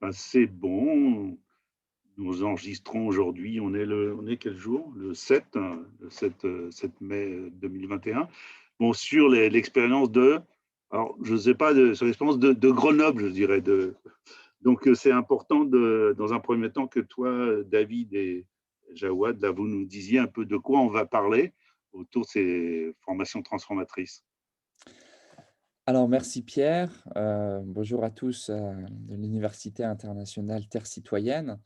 Ben, c'est bon. Nous enregistrons aujourd'hui, on est quel jour? Le 7, le 7, 7 mai 2021. Bon, sur l'expérience alors je ne sais pas, sur l'expérience de Grenoble, je dirais. Donc, c'est important, dans un premier temps, que toi, David et Jawad, là, vous nous disiez un peu de quoi on va parler autour de ces formations transformatrices. Alors, merci Pierre. Bonjour à tous de l'Université internationale Terre citoyenne.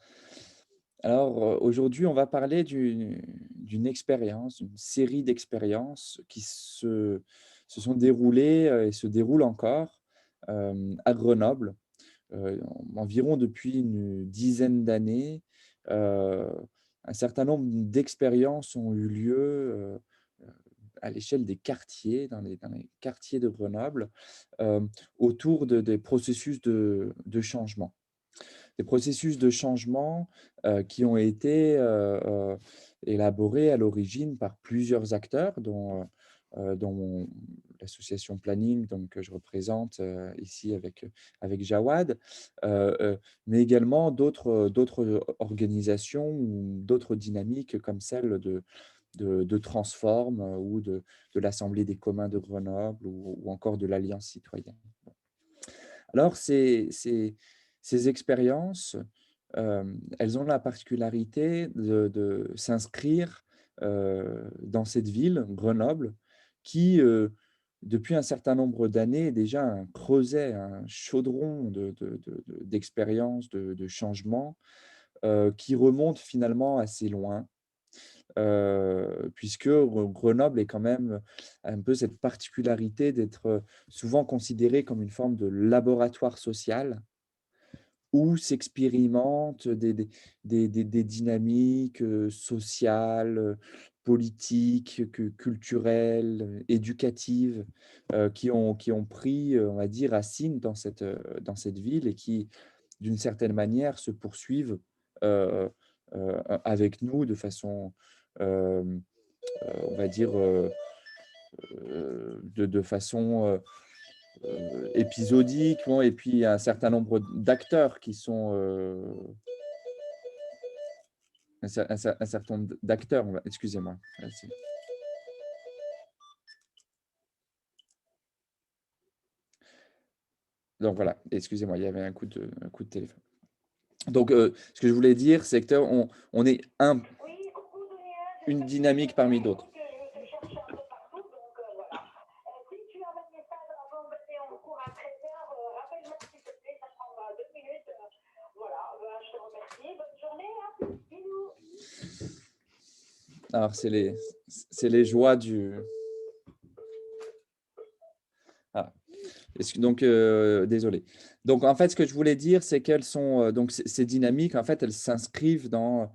Alors, aujourd'hui, on va parler d'une expérience, d'une série d'expériences qui se sont déroulées et se déroulent encore à Grenoble, environ depuis une dizaine d'années. Euh, un certain nombre d'expériences ont eu lieu à l'échelle des quartiers, dans les quartiers de Grenoble, autour des processus de changement. Des processus de changement qui ont été élaborés à l'origine par plusieurs acteurs, dont l'association Planning, donc, que je représente ici avec Jawad, mais également d'autres organisations ou d'autres dynamiques comme celle de Transform ou de l'Assemblée des communs de Grenoble ou encore de l'Alliance citoyenne. Alors, ces expériences, elles ont la particularité de s'inscrire dans cette ville, Grenoble, qui, depuis un certain nombre d'années, est déjà un creuset, un chaudron d'expériences, de changements, qui remonte finalement assez loin. Puisque Grenoble est quand même un peu cette particularité d'être souvent considéré comme une forme de laboratoire social où s'expérimentent des dynamiques sociales, politiques, culturelles, éducatives, qui ont pris, on va dire, racine dans cette ville et qui, d'une certaine manière, se poursuivent euh, avec nous de façon, euh, on va dire, de façon épisodique. Bon, et puis il y a un certain nombre d'acteurs qui sont, un certain nombre d'acteurs, excusez-moi. Donc voilà, excusez-moi, il y avait un coup de téléphone. Donc, ce que je voulais dire, c'est qu'on est Oui, coucou Julien, je une sais que tu es dynamique parmi désolé d'autres. parce que je te cherche un peu partout, donc voilà. Si tu as un message avant de venir en cours à 13h, rappelle-moi s'il te plaît, ça prendra 2 minutes. Voilà, je te remercie. Bonne journée, hein. Bisous. Alors, c'est les joies du... Ah. Donc, désolé. Donc, en fait, ce que je voulais dire, c'est qu'elles sont, donc ces dynamiques, en fait, elles s'inscrivent dans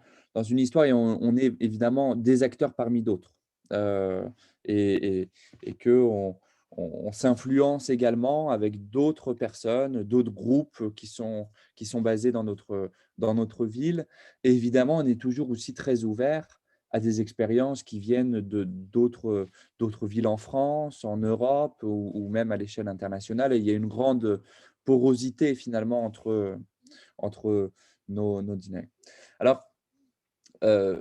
une histoire et on est évidemment des acteurs parmi d'autres. Euh, et, et, et qu'on s'influence également avec d'autres personnes, d'autres groupes qui sont basés dans notre ville. Et évidemment, on est toujours aussi très ouvert à des expériences qui viennent de d'autres villes en France, en Europe ou même à l'échelle internationale. Et il y a une grande porosité finalement entre nos dynamiques. Alors, euh,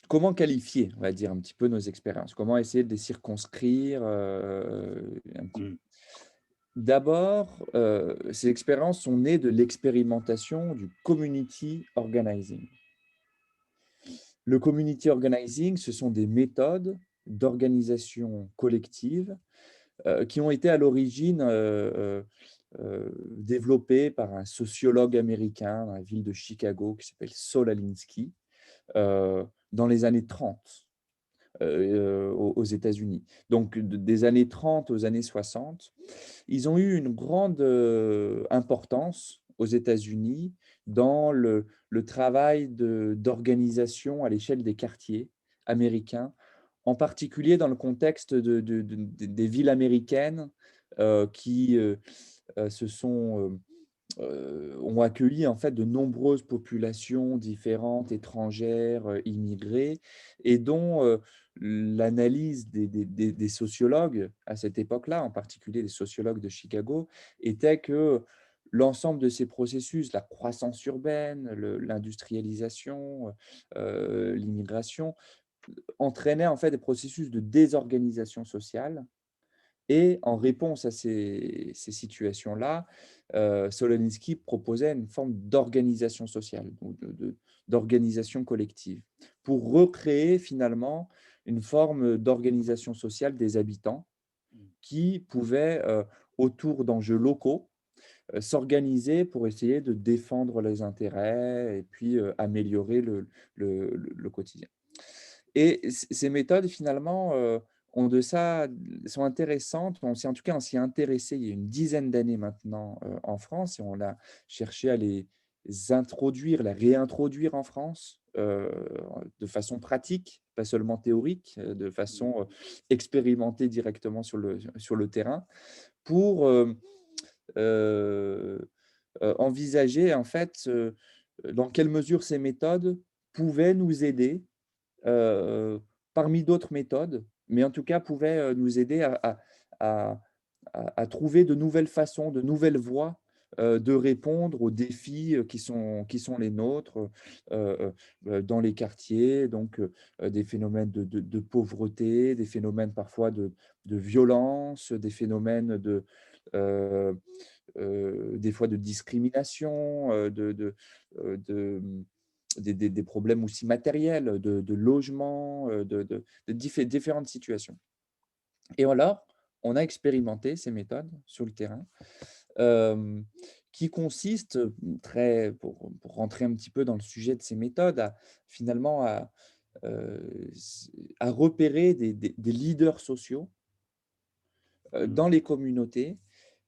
comment qualifier, on va dire, un petit peu nos expériences? Comment essayer de les circonscrire un petit peu? Mm. D'abord, ces expériences sont nées de l'expérimentation du community organizing. Le community organizing, ce sont des méthodes d'organisation collective qui ont été à l'origine développées par un sociologue américain dans la ville de Chicago qui s'appelle Saul Alinsky dans les années 30 aux États-Unis. Donc, des années 30 aux années 60, ils ont eu une grande importance aux États-Unis dans le travail d'organisation à l'échelle des quartiers américains, en particulier dans le contexte des villes américaines qui se sont ont accueilli en fait de nombreuses populations différentes, étrangères, immigrées, et dont l'analyse des sociologues à cette époque-là, en particulier les sociologues de Chicago, était que l'ensemble de ces processus, la croissance urbaine, l'industrialisation, l'immigration, entraînaient en fait des processus de désorganisation sociale. Et en réponse à ces situations-là, Solonitsky proposait une forme d'organisation sociale, donc d'organisation collective, pour recréer finalement une forme d'organisation sociale des habitants qui pouvaient, autour d'enjeux locaux, s'organiser pour essayer de défendre les intérêts et puis améliorer le quotidien. Et ces méthodes, finalement, ont de ça sont intéressantes. En tout cas, on s'y est intéressé il y a une dizaine d'années maintenant, en France, et on a cherché à les introduire, les réintroduire en France, de façon pratique, pas seulement théorique, de façon, expérimentée directement sur le terrain pour, heu envisager en fait, dans quelle mesure ces méthodes pouvaient nous aider, heu, parmi d'autres méthodes, mais en tout cas pouvaient, nous aider à à trouver de nouvelles façons, de nouvelles voies, de répondre aux défis, qui sont les nôtres, dans les quartiers. Donc, des phénomènes de pauvreté, des phénomènes parfois de violence, des phénomènes heu des fois de discrimination, des problèmes aussi matériels, de logement, différentes situations. Et alors, on a expérimenté ces méthodes sur le terrain, hem, qui consistent, pour rentrer un petit peu dans le sujet de ces méthodes, finalement à repérer des leaders sociaux, dans les communautés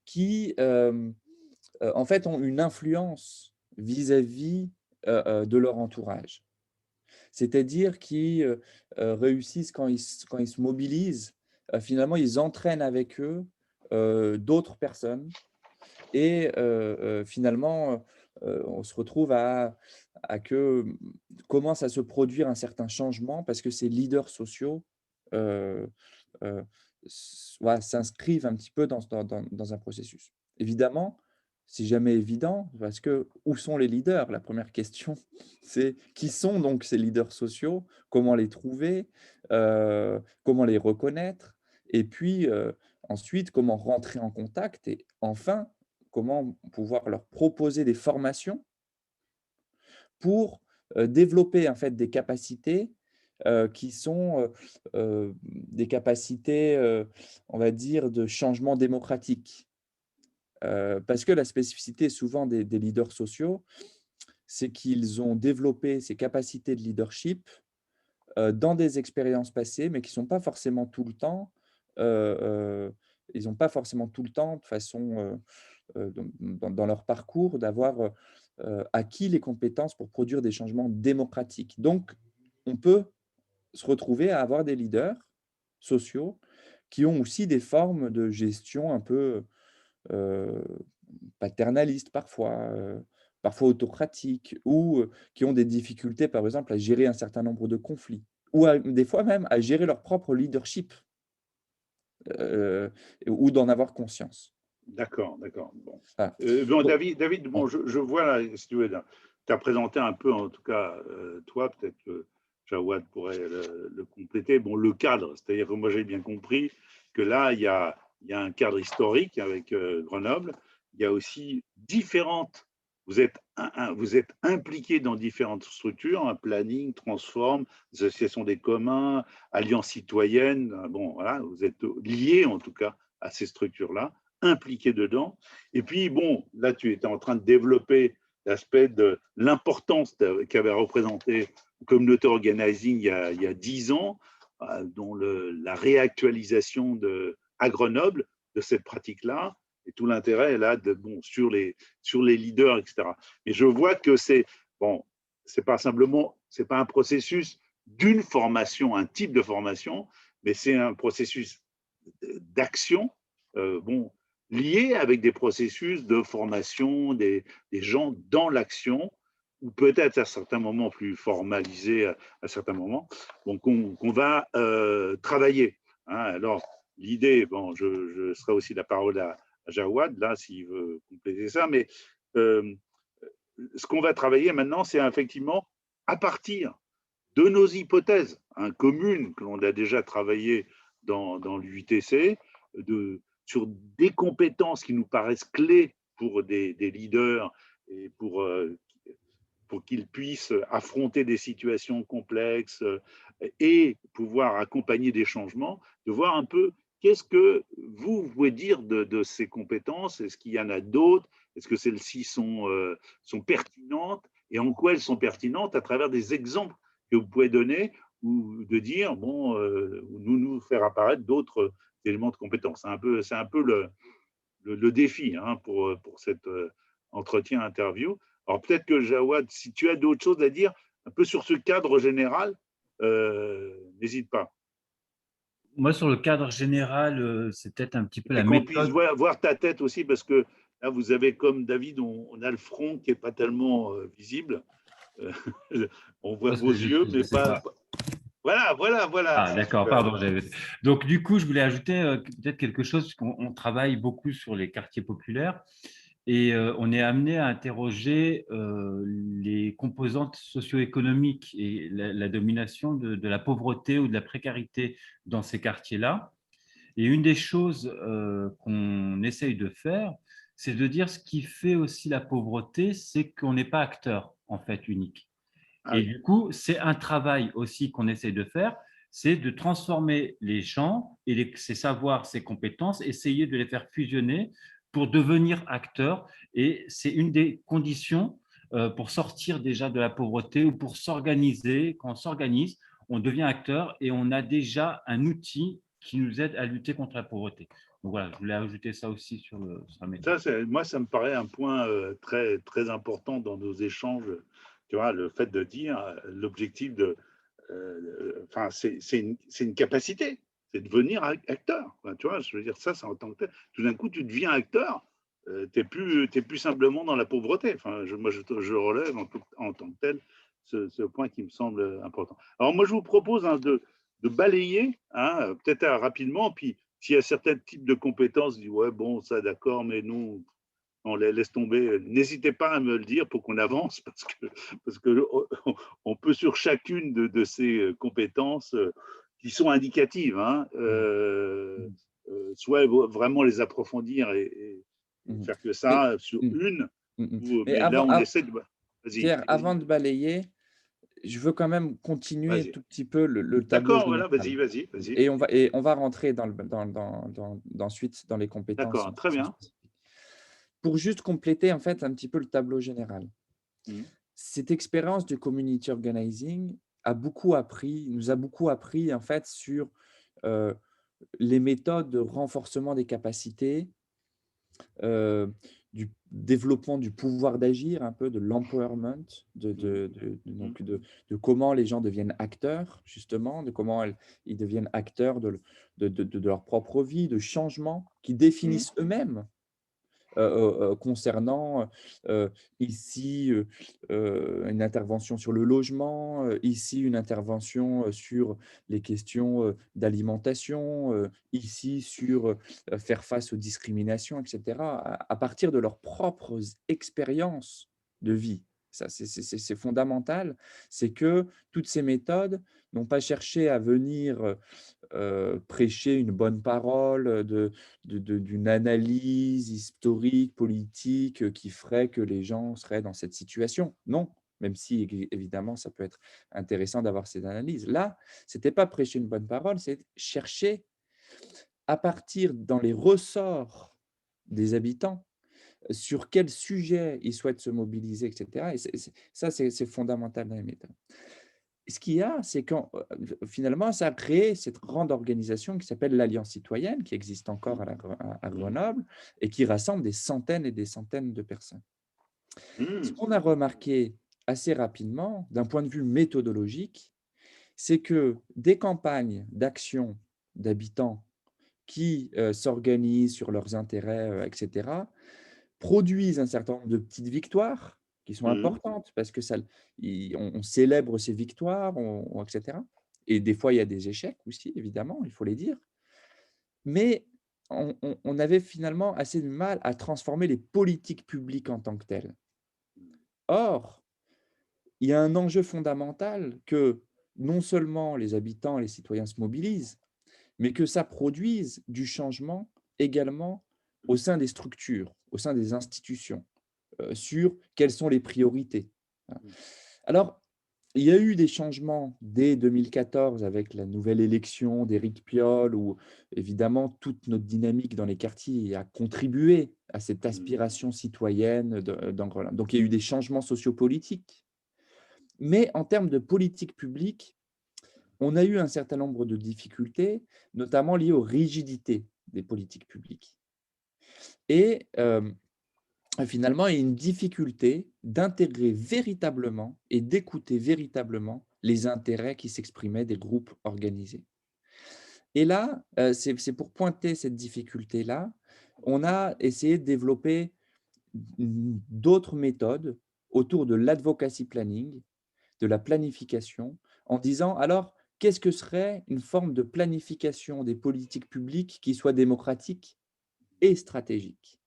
qui, en fait, ont une influence vis-à-vis, de leur entourage. C'est-à-dire qui, réussissent quand ils se mobilisent, finalement, ils entraînent avec eux, d'autres personnes et finalement, on se retrouve à que, commence à se produire un certain changement parce que ces leaders sociaux, heu heu, voilà, s'inscrivent un petit peu dans un processus. Évidemment, c'est jamais évident parce que où sont les leaders? La première question, c'est qui sont donc ces leaders sociaux? Comment les trouver? Comment les reconnaître? Et puis, ensuite, comment rentrer en contact? Et enfin, comment pouvoir leur proposer des formations pour, développer en fait des capacités, qui sont, des capacités, on va dire de changement démocratique. Parce que la spécificité souvent des leaders sociaux, c'est qu'ils ont développé ces capacités de leadership, dans des expériences passées, mais qui sont pas forcément tout le temps, ils n'ont pas forcément tout le temps de façon, dans leur parcours d'avoir, acquis les compétences pour produire des changements démocratiques. Donc, on peut se retrouver à avoir des leaders sociaux qui ont aussi des formes de gestion un peu, heu, paternalistes parfois, parfois autocratiques ou, qui ont des difficultés, par exemple, à gérer un certain nombre de conflits ou des fois même à gérer leur propre leadership, heu, ou d'en avoir conscience. D'accord, d'accord. Bon. Voilà. Bon, Donc David, ouais. bon, je vois là, si tu veux, tu as présenté un peu, en tout cas, toi, peut-être que Jawad pourrait le compléter. Bon, le cadre, c'est-à-dire que moi j'ai bien compris que là, il y a un cadre historique avec Grenoble. Il y a aussi différentes. Vous êtes impliqué dans différentes structures, un planning, Transform, Association des communs, Alliance citoyenne. Bon, voilà, vous êtes liés en tout cas à ces structures-là, impliqué dedans. Et puis, bon, là, tu étais en train de développer l'aspect de l'importance qu'avait représenté Communauté Organizing il y a 10 ans, dont la réactualisation à Grenoble de cette pratique-là, et tout l'intérêt là bon, sur les leaders, etc. Mais je vois que bon, c'est pas un processus d'une formation, un type de formation, mais c'est un processus d'action, bon, lié avec des processus de formation des gens dans l'action, ou peut-être à certains moments plus formalisés à certains moments, donc qu'on va travailler. Hein. Alors, l'idée, bon, je serai aussi la parole Jawad, là, s'il veut compléter ça. Mais euh, ce qu'on va travailler maintenant, c'est effectivement à partir de nos hypothèses communes que l'on a déjà travaillé dans l'UITC, sur des compétences qui nous paraissent clés pour des leaders et pour qu'ils puissent affronter des situations complexes et pouvoir accompagner des changements, de voir un peu qu'est-ce que vous pouvez dire de ces compétences. Est-ce qu'il y en a d'autres? Est-ce que celles-ci sont pertinentes? Et en quoi elles sont pertinentes à travers des exemples que vous pouvez donner ou de dire, bon, nous faire apparaître d'autres éléments de compétences. C'est un peu le défi pour cet entretien interview. Alors peut-être que Jawad, si tu as d'autres choses à dire un peu sur ce cadre général, n'hésite pas. Moi, sur le cadre général, c'est peut-être un petit peu Et la qu'on puisse méthode. voir ta tête aussi, parce que là, vous avez, comme David, on a le front qui n'est pas tellement visible. Euh, on voit Parce vos que yeux, je mais sais pas. voilà, Ah, c'est d'accord, super. pardon. Donc, du coup, je voulais ajouter peut-être quelque chose, qu'on travaille beaucoup sur les quartiers populaires et on est amené à interroger les composantes socio-économiques et la domination de la pauvreté ou de la précarité dans ces quartiers-là. Et une des choses qu'on essaye de faire, c'est de dire ce qui fait aussi la pauvreté, c'est qu'on n'est pas acteur, en fait, unique. Ah Et oui. du coup, c'est un travail aussi qu'on essaie de faire, c'est de transformer les gens et ces savoirs, ces compétences, essayer de les faire fusionner pour devenir acteurs. Et c'est une des conditions pour sortir déjà de la pauvreté ou pour s'organiser. Quand on s'organise, on devient acteur et on a déjà un outil qui nous aide à lutter contre la pauvreté. Donc voilà, je voulais ajouter ça aussi sur la méthode. Moi, ça me paraît un point très, très important dans nos échanges. Tu vois, le fait de dire l'objectif enfin, c'est une capacité, c'est devenir acteur. Enfin, tu vois, je veux dire ça en tant que tel. Tout d'un coup, tu deviens acteur. T'es plus simplement dans la pauvreté. Enfin, je relève en tant que tel ce point qui me semble important. Alors moi, je vous propose de balayer, peut-être rapidement, puis s'il y a certains types de compétences, je dis ouais, bon, ça d'accord, mais nous, on les laisse tomber. N'hésitez pas à me le dire pour qu'on avance, parce que on peut sur chacune de ces compétences qui sont indicatives, soit vraiment les approfondir et Mhm. faire que Mais, ça sur mhm, une, mhm. Mais mais là, on essaie de. Vas-y, Pierre, avant de balayer, je veux quand même continuer un vas-y. tout petit peu le tableau D'accord, voilà, général. vas-y. Et on va rentrer ensuite dans les compétences D'accord, très bien. spécifiques. Pour juste compléter en fait un petit peu le tableau général. Mhm. Cette expérience de community organizing nous a beaucoup appris en fait sur euh, les méthodes de renforcement des capacités, du développement du pouvoir d'agir, un peu de l'empowerment, Mhm. de comment les gens deviennent acteurs, justement, de comment ils deviennent acteurs de leur propre vie, de changements qui Mhm. définissent eux-mêmes concernant ici une intervention sur le logement, ici une intervention sur les questions d'alimentation, ici sur faire face aux discriminations, etc., à partir de leurs propres expériences de vie. Ça, c'est fondamental. C'est que toutes ces méthodes n'ont pas cherché à venir prêcher une bonne parole, d'une analyse historique, politique, qui ferait que les gens seraient dans cette situation. Non, même si évidemment, ça peut être intéressant d'avoir ces analyses. Là, c'était pas prêcher une bonne parole, c'est chercher à partir dans les ressorts des habitants, sur quel sujet ils souhaitent se mobiliser, et cetera, et c'est fondamental dans les méthodes. Ce qu'il y a, c'est quand finalement, ça a créé cette grande organisation qui s'appelle l'Alliance citoyenne, qui existe encore à Grenoble et qui rassemble des centaines et des centaines de personnes. Ce Mhm. qu'on a remarqué assez rapidement, d'un point de vue méthodologique, c'est que des campagnes d'action d'habitants qui s'organisent sur leurs intérêts, etc., produisent un certain nombre de petites victoires qui sont Mhm. importantes parce que on célèbre ces victoires, etc. Et des fois, il y a des échecs aussi, évidemment, il faut les dire. Mais on avait finalement assez de mal à transformer les politiques publiques en tant que telles. Or, il y a un enjeu fondamental que non seulement les habitants, les citoyens se mobilisent, mais que ça produise du changement également au sein des structures, au sein des institutions, sur quelles sont les priorités. Voilà. Alors, il y a eu des changements dès 2014 avec la nouvelle élection d'Éric Piolle, où évidemment toute notre dynamique dans les quartiers a contribué à cette aspiration citoyenne d'Angola. Donc il y a eu des changements sociopolitiques, mais en termes de politique publique, on a eu un certain nombre de difficultés, notamment liées aux rigidités des politiques publiques. Et finalement, il y a une difficulté d'intégrer véritablement et d'écouter véritablement les intérêts qui s'exprimaient des groupes organisés. Et là, c'est pour pointer cette difficulté-là, on a essayé de développer d'autres méthodes autour de l'advocacy planning, de la planification, en disant alors, qu'est-ce que serait une forme de planification des politiques publiques qui soit démocratique et stratégique?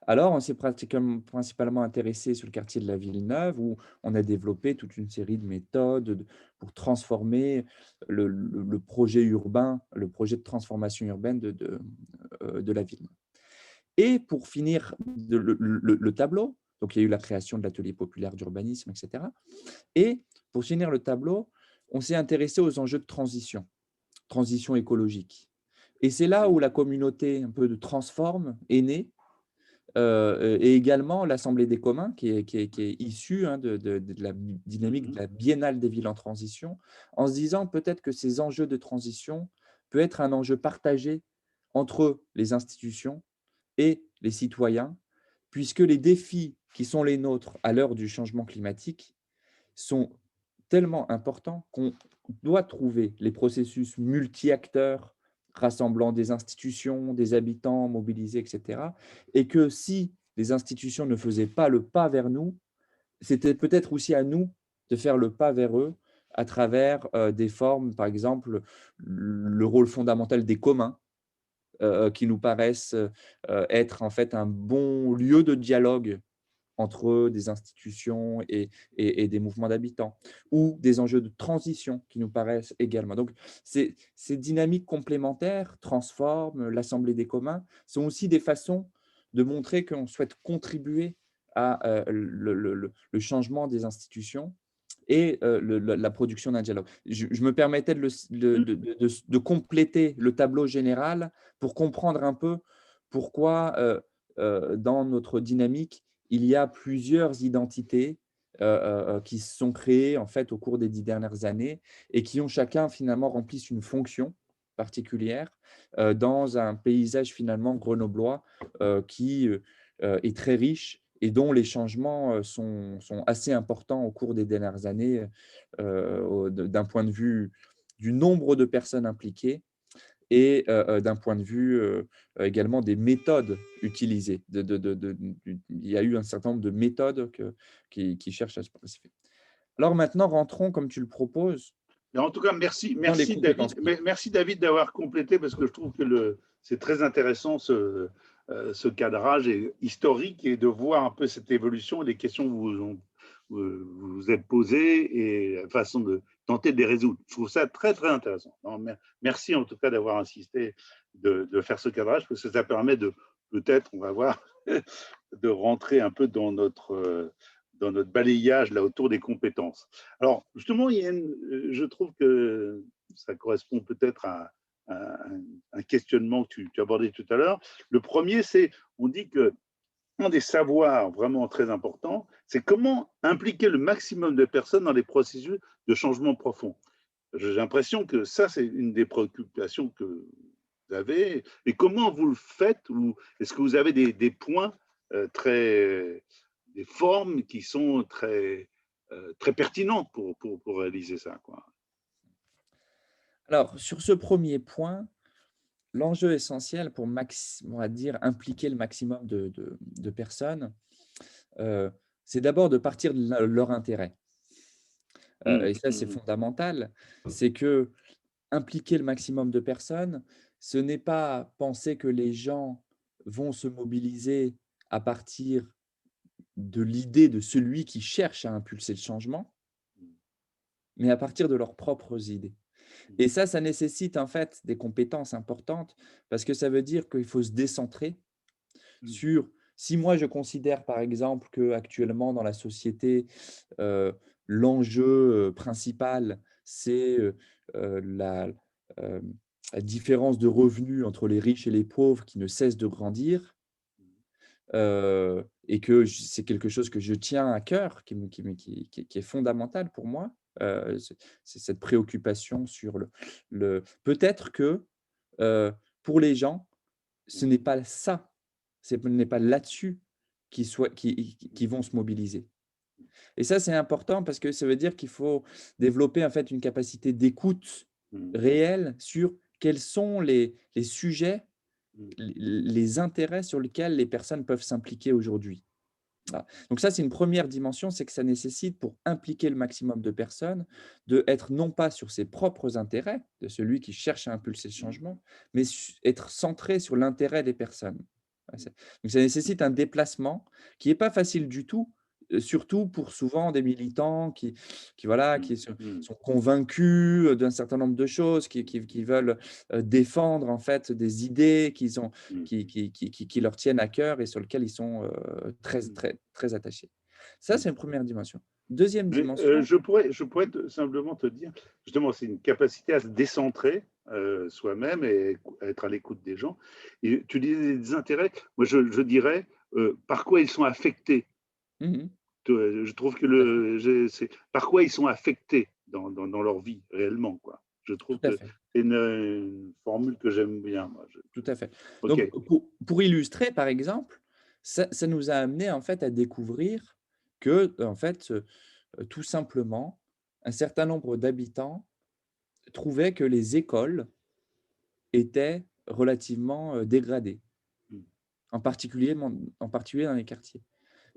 Alors, on s'est principalement intéressé sur le quartier de la Villeneuve, où on a développé toute une série de méthodes pour transformer le projet urbain, le projet de transformation urbaine de la ville. Et pour finir le tableau, donc il y a eu la création de l'atelier populaire d'urbanisme, etc. Et pour finir le tableau, on s'est intéressé aux enjeux de transition écologique. Et c'est là où la communauté un peu de Transform est née, et également l'Assemblée des communs, qui est issue de la dynamique de la Biennale des villes en transition, en se disant peut-être que ces enjeux de transition peuvent être un enjeu partagé entre les institutions et les citoyens, puisque les défis qui sont les nôtres à l'heure du changement climatique sont tellement importants qu'on doit trouver les processus multi-acteurs rassemblant des institutions, des habitants mobilisés, etc. Et que si les institutions ne faisaient pas le pas vers nous, c'était peut-être aussi à nous de faire le pas vers eux à travers des formes, par exemple, le rôle fondamental des communs, qui nous paraissent être en fait un bon lieu de dialogue entre des institutions et des mouvements d'habitants, ou des enjeux de transition qui nous paraissent également. Donc, ces dynamiques complémentaires, Transform, l'Assemblée des communs, sont aussi des façons de montrer qu'on souhaite contribuer à le changement des institutions et la production d'un dialogue. Je me permettais de compléter le tableau général pour comprendre un peu pourquoi, dans notre dynamique, il y a plusieurs identités qui se sont créées en fait au cours des 10 dernières années et qui ont chacun finalement remplissent une fonction particulière dans un paysage finalement grenoblois qui est très riche et dont les changements sont assez importants au cours des dernières années d'un point de vue du nombre de personnes impliquées et d'un point de vue également des méthodes utilisées. Il y a eu un certain nombre de méthodes qui cherchent à se pacifier. Alors maintenant, rentrons, comme tu le proposes, Mais en tout cas, merci, dans les merci compétences. David, merci David d'avoir complété parce que je trouve que c'est très intéressant ce cadrage historique et de voir un peu cette évolution et les questions que vous vous êtes posées et la façon de tenter de les résoudre. Je trouve ça très, très intéressant. Non, merci en tout cas d'avoir insisté de faire ce cadrage parce que ça permet de, peut-être, on va voir, de rentrer un peu dans notre balayage là autour des compétences. Alors, justement, je trouve que ça correspond peut-être à un questionnement que tu abordais tout à l'heure. Le premier, c'est, on dit que un des savoirs vraiment très importants, c'est comment impliquer le maximum de personnes dans les processus de changement profond. J'ai l'impression que ça, c'est une des préoccupations que vous avez. Et comment vous le faites? Ou est-ce que vous avez des points des formes qui sont très pertinentes pour réaliser ça, quoi. Alors, sur ce premier point, l'enjeu essentiel pour, on va dire, impliquer le maximum de personnes, c'est d'abord de partir de leur intérêt. Et ça, c'est fondamental. C'est que impliquer le maximum de personnes, ce n'est pas penser que les gens vont se mobiliser à partir de l'idée de celui qui cherche à impulser le changement, mais à partir de leurs propres idées. Et ça nécessite en fait des compétences importantes parce que ça veut dire qu'il faut se décentrer sur si moi je considère par exemple qu'actuellement dans la société, heu, l'enjeu, principal, c'est, la, hem, la différence de revenus entre les riches et les pauvres qui ne cesse de grandir, et que j c'est quelque chose que je tiens à cœur, qui est fondamental pour moi, c'est cette préoccupation sur le peut-être que, pour les gens, ce n'est pas ça, ce n'est pas là-dessus qui vont se mobiliser. Et ça, c'est important parce que ça veut dire qu'il faut développer en fait une capacité d'écoute réelle sur quels sont les sujets, les intérêts sur lesquels les personnes peuvent s'impliquer aujourd'hui. Voilà. Donc ça, c'est une première dimension, c'est que ça nécessite pour impliquer le maximum de personnes, de être non pas sur ses propres intérêts, de celui qui cherche à impulser le changement, mais être centré sur l'intérêt des personnes. Ouais, donc ça nécessite un déplacement qui n'est pas facile du tout, surtout pour souvent des militants qui voilà, sont convaincus d'un certain nombre de choses, qui veulent défendre en fait des idées qu'ils ont qui leur tiennent à cœur et sur lesquelles ils sont, très, très, très attachés. Ça, c'est une première dimension. Deuxième Mais dimension. je pourrais simplement te dire, justement, c'est une capacité à se décentrer soi-même et être à l'écoute des gens. Et tu disais des intérêts, moi je dirais par quoi ils sont affectés. Mmh. Je trouve que Tout à fait, c'est par quoi ils sont affectés dans leur vie réellement, quoi. Je trouve tout à que fait, c'est une formule que j'aime bien, moi. tout à fait. Ok. Donc pour illustrer, par exemple, ça nous a amené en fait à découvrir que, en fait, tout simplement, un certain nombre d'habitants trouvaient que les écoles étaient relativement, dégradées, Mm, en particulier dans les quartiers.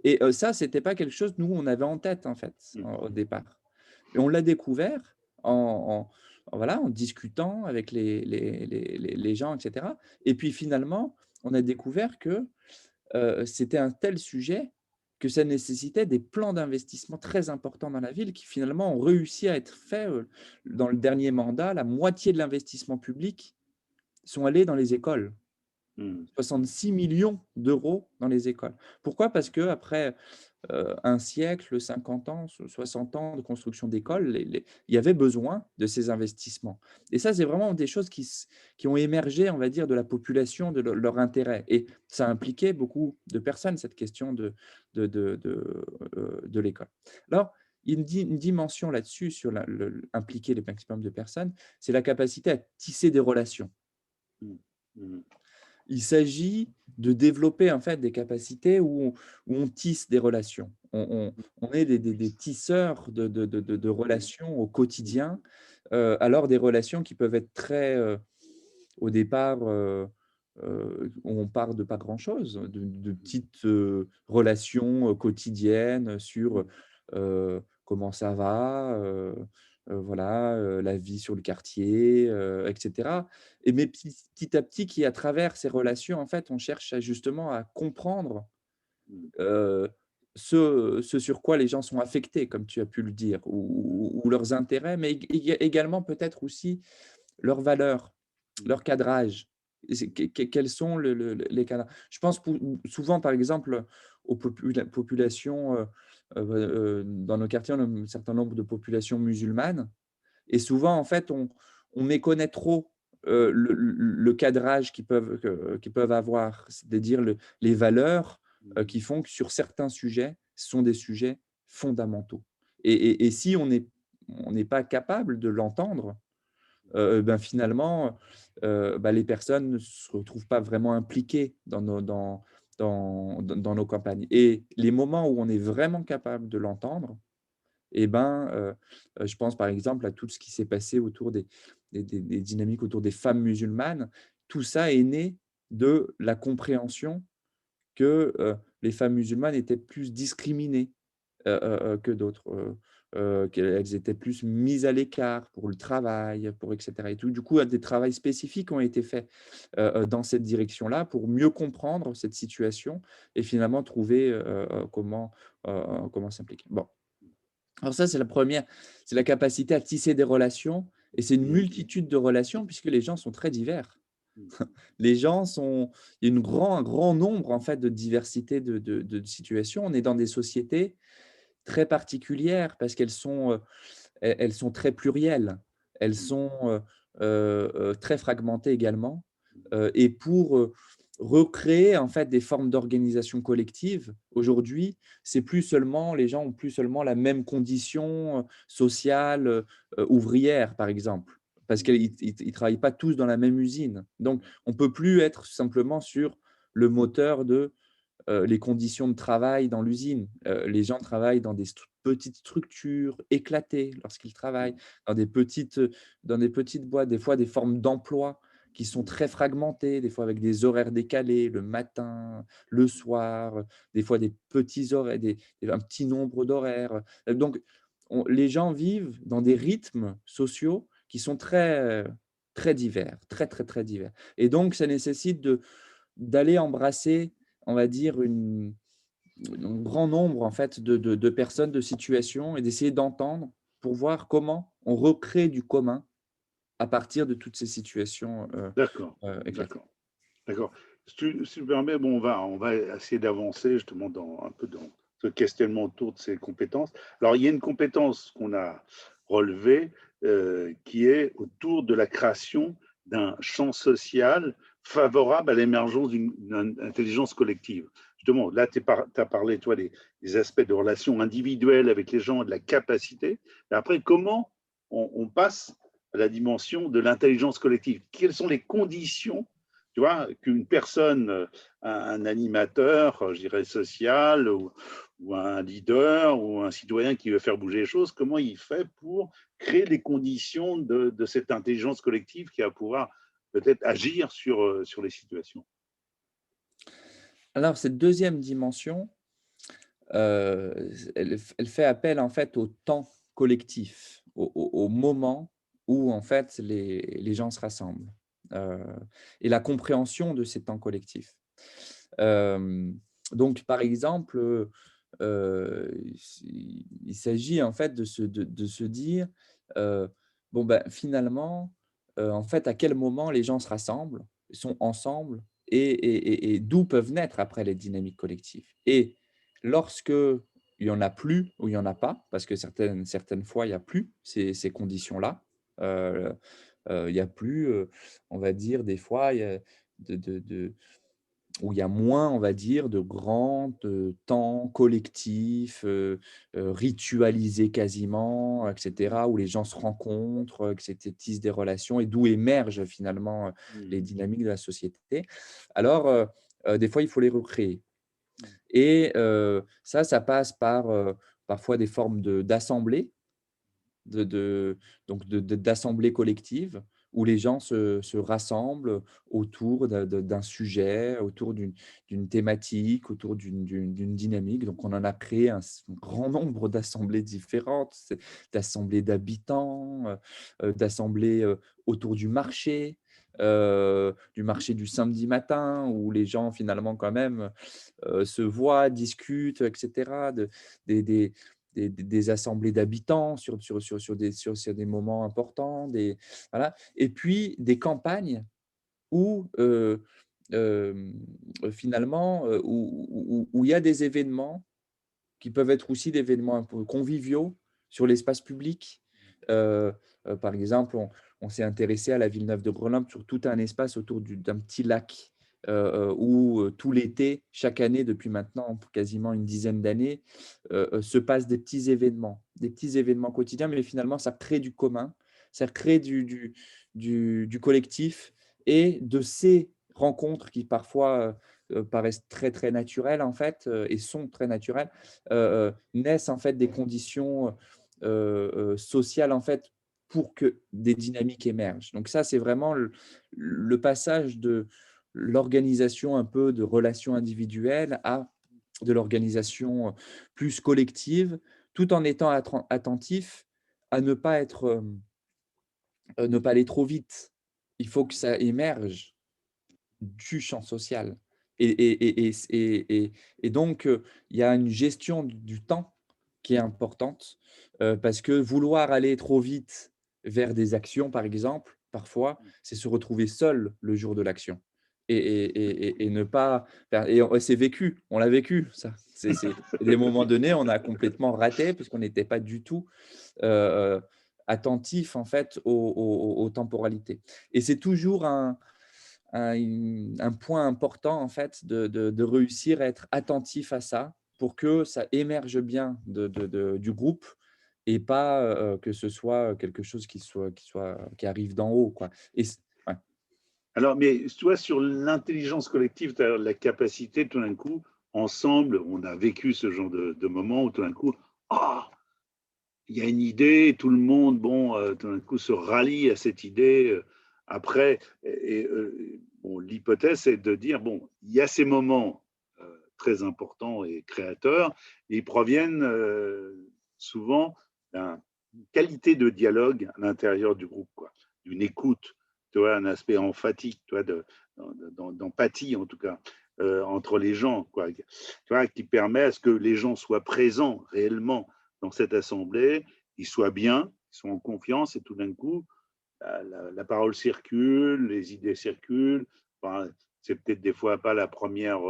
Et ça, c'était pas quelque chose, nous, on avait en tête, en fait, mm, au départ. Et on l'a découvert voilà, en discutant avec les gens et cetera. Et puis finalement, on a découvert que, c'était un tel sujet que ça nécessitait des plans d'investissement très importants dans la ville qui finalement ont réussi à être faits, dans le dernier mandat. La moitié de l'investissement public sont allés dans les écoles. mm, 66 millions d'euros dans les écoles. Pourquoi? Parce qu'après, un siècle, 50 ans, 60 ans de construction d'écoles, il y avait besoin de ces investissements. Et ça, c'est vraiment des choses qui ont émergé, on va dire, de la population, de leur intérêt. Et ça impliquait beaucoup de personnes, cette question de l'école. Alors, il y a une dimension là-dessus, sur impliquer le maximum de personnes, c'est la capacité à tisser des relations. mm, mm, Il s'agit de développer en fait des capacités où on tisse des relations. On est des tisseurs de relations au quotidien, alors des relations qui peuvent être très, au départ, on part de pas grand-chose, de petites, relations, quotidiennes sur, comment ça va, voilà, la vie sur le quartier, et cetera. Et mais petit à petit qui à travers ces relations, en fait, on cherche à justement à comprendre, mm, heu, ce sur quoi les gens sont affectés, comme tu as pu le dire, ou leurs intérêts, mais également peut-être aussi leurs valeurs, mm, leur cadrage. Et quels sont les cadrages? Je pense souvent, par exemple, aux populations, dans nos quartiers, on a un certain nombre de populations musulmanes et souvent, en fait, on méconnaît trop, le cadrage qu'ils peuvent avoir. C'est-à-dire les valeurs, mm, qui font que sur certains sujets, ce sont des sujets fondamentaux. Et si on n'est pas capable de l'entendre, ben, finalement, bah, les personnes ne se retrouvent pas vraiment impliquées dans nos campagnes. Et les moments où on est vraiment capable de l'entendre, et ben, je pense par exemple à tout ce qui s'est passé autour des dynamiques autour des femmes musulmanes. Tout ça est né de la compréhension que, les femmes musulmanes étaient plus discriminées, que d'autres. Qu'elles étaient plus mises à l'écart pour le travail, pour et cetera et tout. Du coup, des travaux spécifiques ont été faits, dans cette direction-là pour mieux comprendre cette situation et finalement trouver, comment s'impliquer. Bon, alors ça, c'est la première, c'est la capacité à tisser des relations et c'est une Mmh. multitude de relations puisque les gens sont très divers. Mmh. Les gens sont il y a un grand nombre en fait de diversité de situations. On est dans des sociétés très particulières parce elles sont très plurielles. Elles Mmh. sont, très fragmentées également, et pour, recréer en fait des formes d'organisation collective, aujourd'hui, c'est plus seulement les gens ont plus seulement la même condition, sociale, ouvrière, par exemple, parce qu'ils travaillent pas tous dans la même usine. Donc on peut plus être simplement sur le moteur de les conditions de travail dans l'usine. Les gens travaillent dans des petites structures éclatées lorsqu'ils travaillent, dans des petites boîtes, des fois des formes d'emploi qui sont très fragmentées, des fois avec des horaires décalés, le matin, le soir, des fois des petits horaires, un petit nombre d'horaires. Donc les gens vivent dans des rythmes sociaux qui sont très, très divers, très, très, très divers et donc ça nécessite d'aller embrasser, on va dire, un grand nombre en fait de personnes, de situations et d'essayer d'entendre pour voir comment on recrée du commun à partir de toutes ces situations, D'accord, éclatées. d'accord, d'accord. Si tu me permets, bon, on va essayer d'avancer justement un peu dans ce questionnement autour de ces compétences. Alors, il y a une compétence qu'on a relevée, qui est autour de la création d'un champ social favorable à l'émergence d'une intelligence collective. Justement, là, tu as parlé, toi, des aspects de relations individuelles avec les gens et de la capacité. Mais après, comment on passe à la dimension de l'intelligence collective? Quelles sont les conditions, tu vois, qu'une personne, un animateur, je dirais social, ou un leader, ou un citoyen qui veut faire bouger les choses, comment il fait pour créer les conditions de cette intelligence collective qui va pouvoir peut-être agir sur les situations? Alors cette deuxième dimension, elle fait appel en fait au temps collectif, au moment où en fait les gens se rassemblent, heu et la compréhension de ces temps collectifs. Hem, donc par exemple, il s'agit en fait de se dire, bon, ben, finalement, en fait, à quel moment les gens se rassemblent, sont ensemble et d'où peuvent naître après les dynamiques collectives et lorsque il y en a plus ou il y en a pas, parce que certaines fois, il y a plus ces conditions-là, heu il y a plus, on va dire des fois, il y a de où il y a moins, on va dire, de grands, temps collectifs, ritualisés quasiment, et cetera, où les gens se rencontrent, que c'était tissent des relations et d'où émergent finalement, les Mmh. dynamiques de la société. Alors, des fois, il faut les recréer Mmh. et ça passe par, parfois des formes d'assemblées de donc d'assemblées collectives où les gens se rassemblent autour d'un sujet, autour d'une thématique, autour d'une dynamique. Donc on en a créé un grand nombre d'assemblées différentes, d'assemblées d'habitants, d'assemblées, autour du marché du samedi matin où les gens finalement quand même, se voient, discutent et cetera, des des assemblées d'habitants sur des moments importants, voilà et puis des campagnes où, finalement, où il y a des événements qui peuvent être aussi des événements un peu conviviaux sur l'espace public. Heu Par exemple, on s'est intéressé à la Villeneuve de Grenoble sur tout un espace autour d'un petit lac, où, tout l'été, chaque année depuis maintenant quasiment une dizaine d'années, se passent des petits événements quotidiens, mais finalement ça crée du commun, ça crée du collectif et de ces rencontres qui parfois, paraissent très, très naturelles en fait, et sont très naturelles, naissent en fait des conditions, sociales en fait pour que des dynamiques émergent. Donc ça, c'est vraiment le passage de l'organisation un peu de relations individuelles à de l'organisation plus collective, tout en étant attentif à ne pas aller trop vite. Il faut que ça émerge du champ social et donc il y a une gestion du temps qui est importante, parce que vouloir aller trop vite vers des actions, par exemple, parfois, c'est se retrouver seul le jour de l'action et ne pas enfin c'est vécu, on l'a vécu ça. C'est des moments donnés, on a complètement raté parce qu'on n'était pas du tout, heu attentif en fait aux temporalités et c'est toujours un point important en fait de réussir à être attentif à ça pour que ça émerge bien du groupe et pas, que ce soit quelque chose qui arrive d'en haut, quoi et c ouais. Alors, mais tu vois, sur l'intelligence collective, tu as la capacité, tout d'un coup, ensemble, on a vécu ce genre de moment où tout d'un coup, ah, il y a une idée, tout le monde, bon, tout d'un coup, se rallie à cette idée. Après, bon, l'hypothèse, c'est de dire, bon, il y a ces moments très importants et créateurs, et ils proviennent souvent d'une qualité de dialogue à l'intérieur du groupe, quoi, d'une écoute, tu vois, un aspect emphatique, tu vois, d'empathie en tout cas, entre les gens, quoi, tu vois, qui permet à ce que les gens soient présents réellement dans cette assemblée, ils soient bien, ils soient en confiance, et tout d'un coup, la parole circule, les idées circulent. Enfin, c'est peut-être des fois pas la première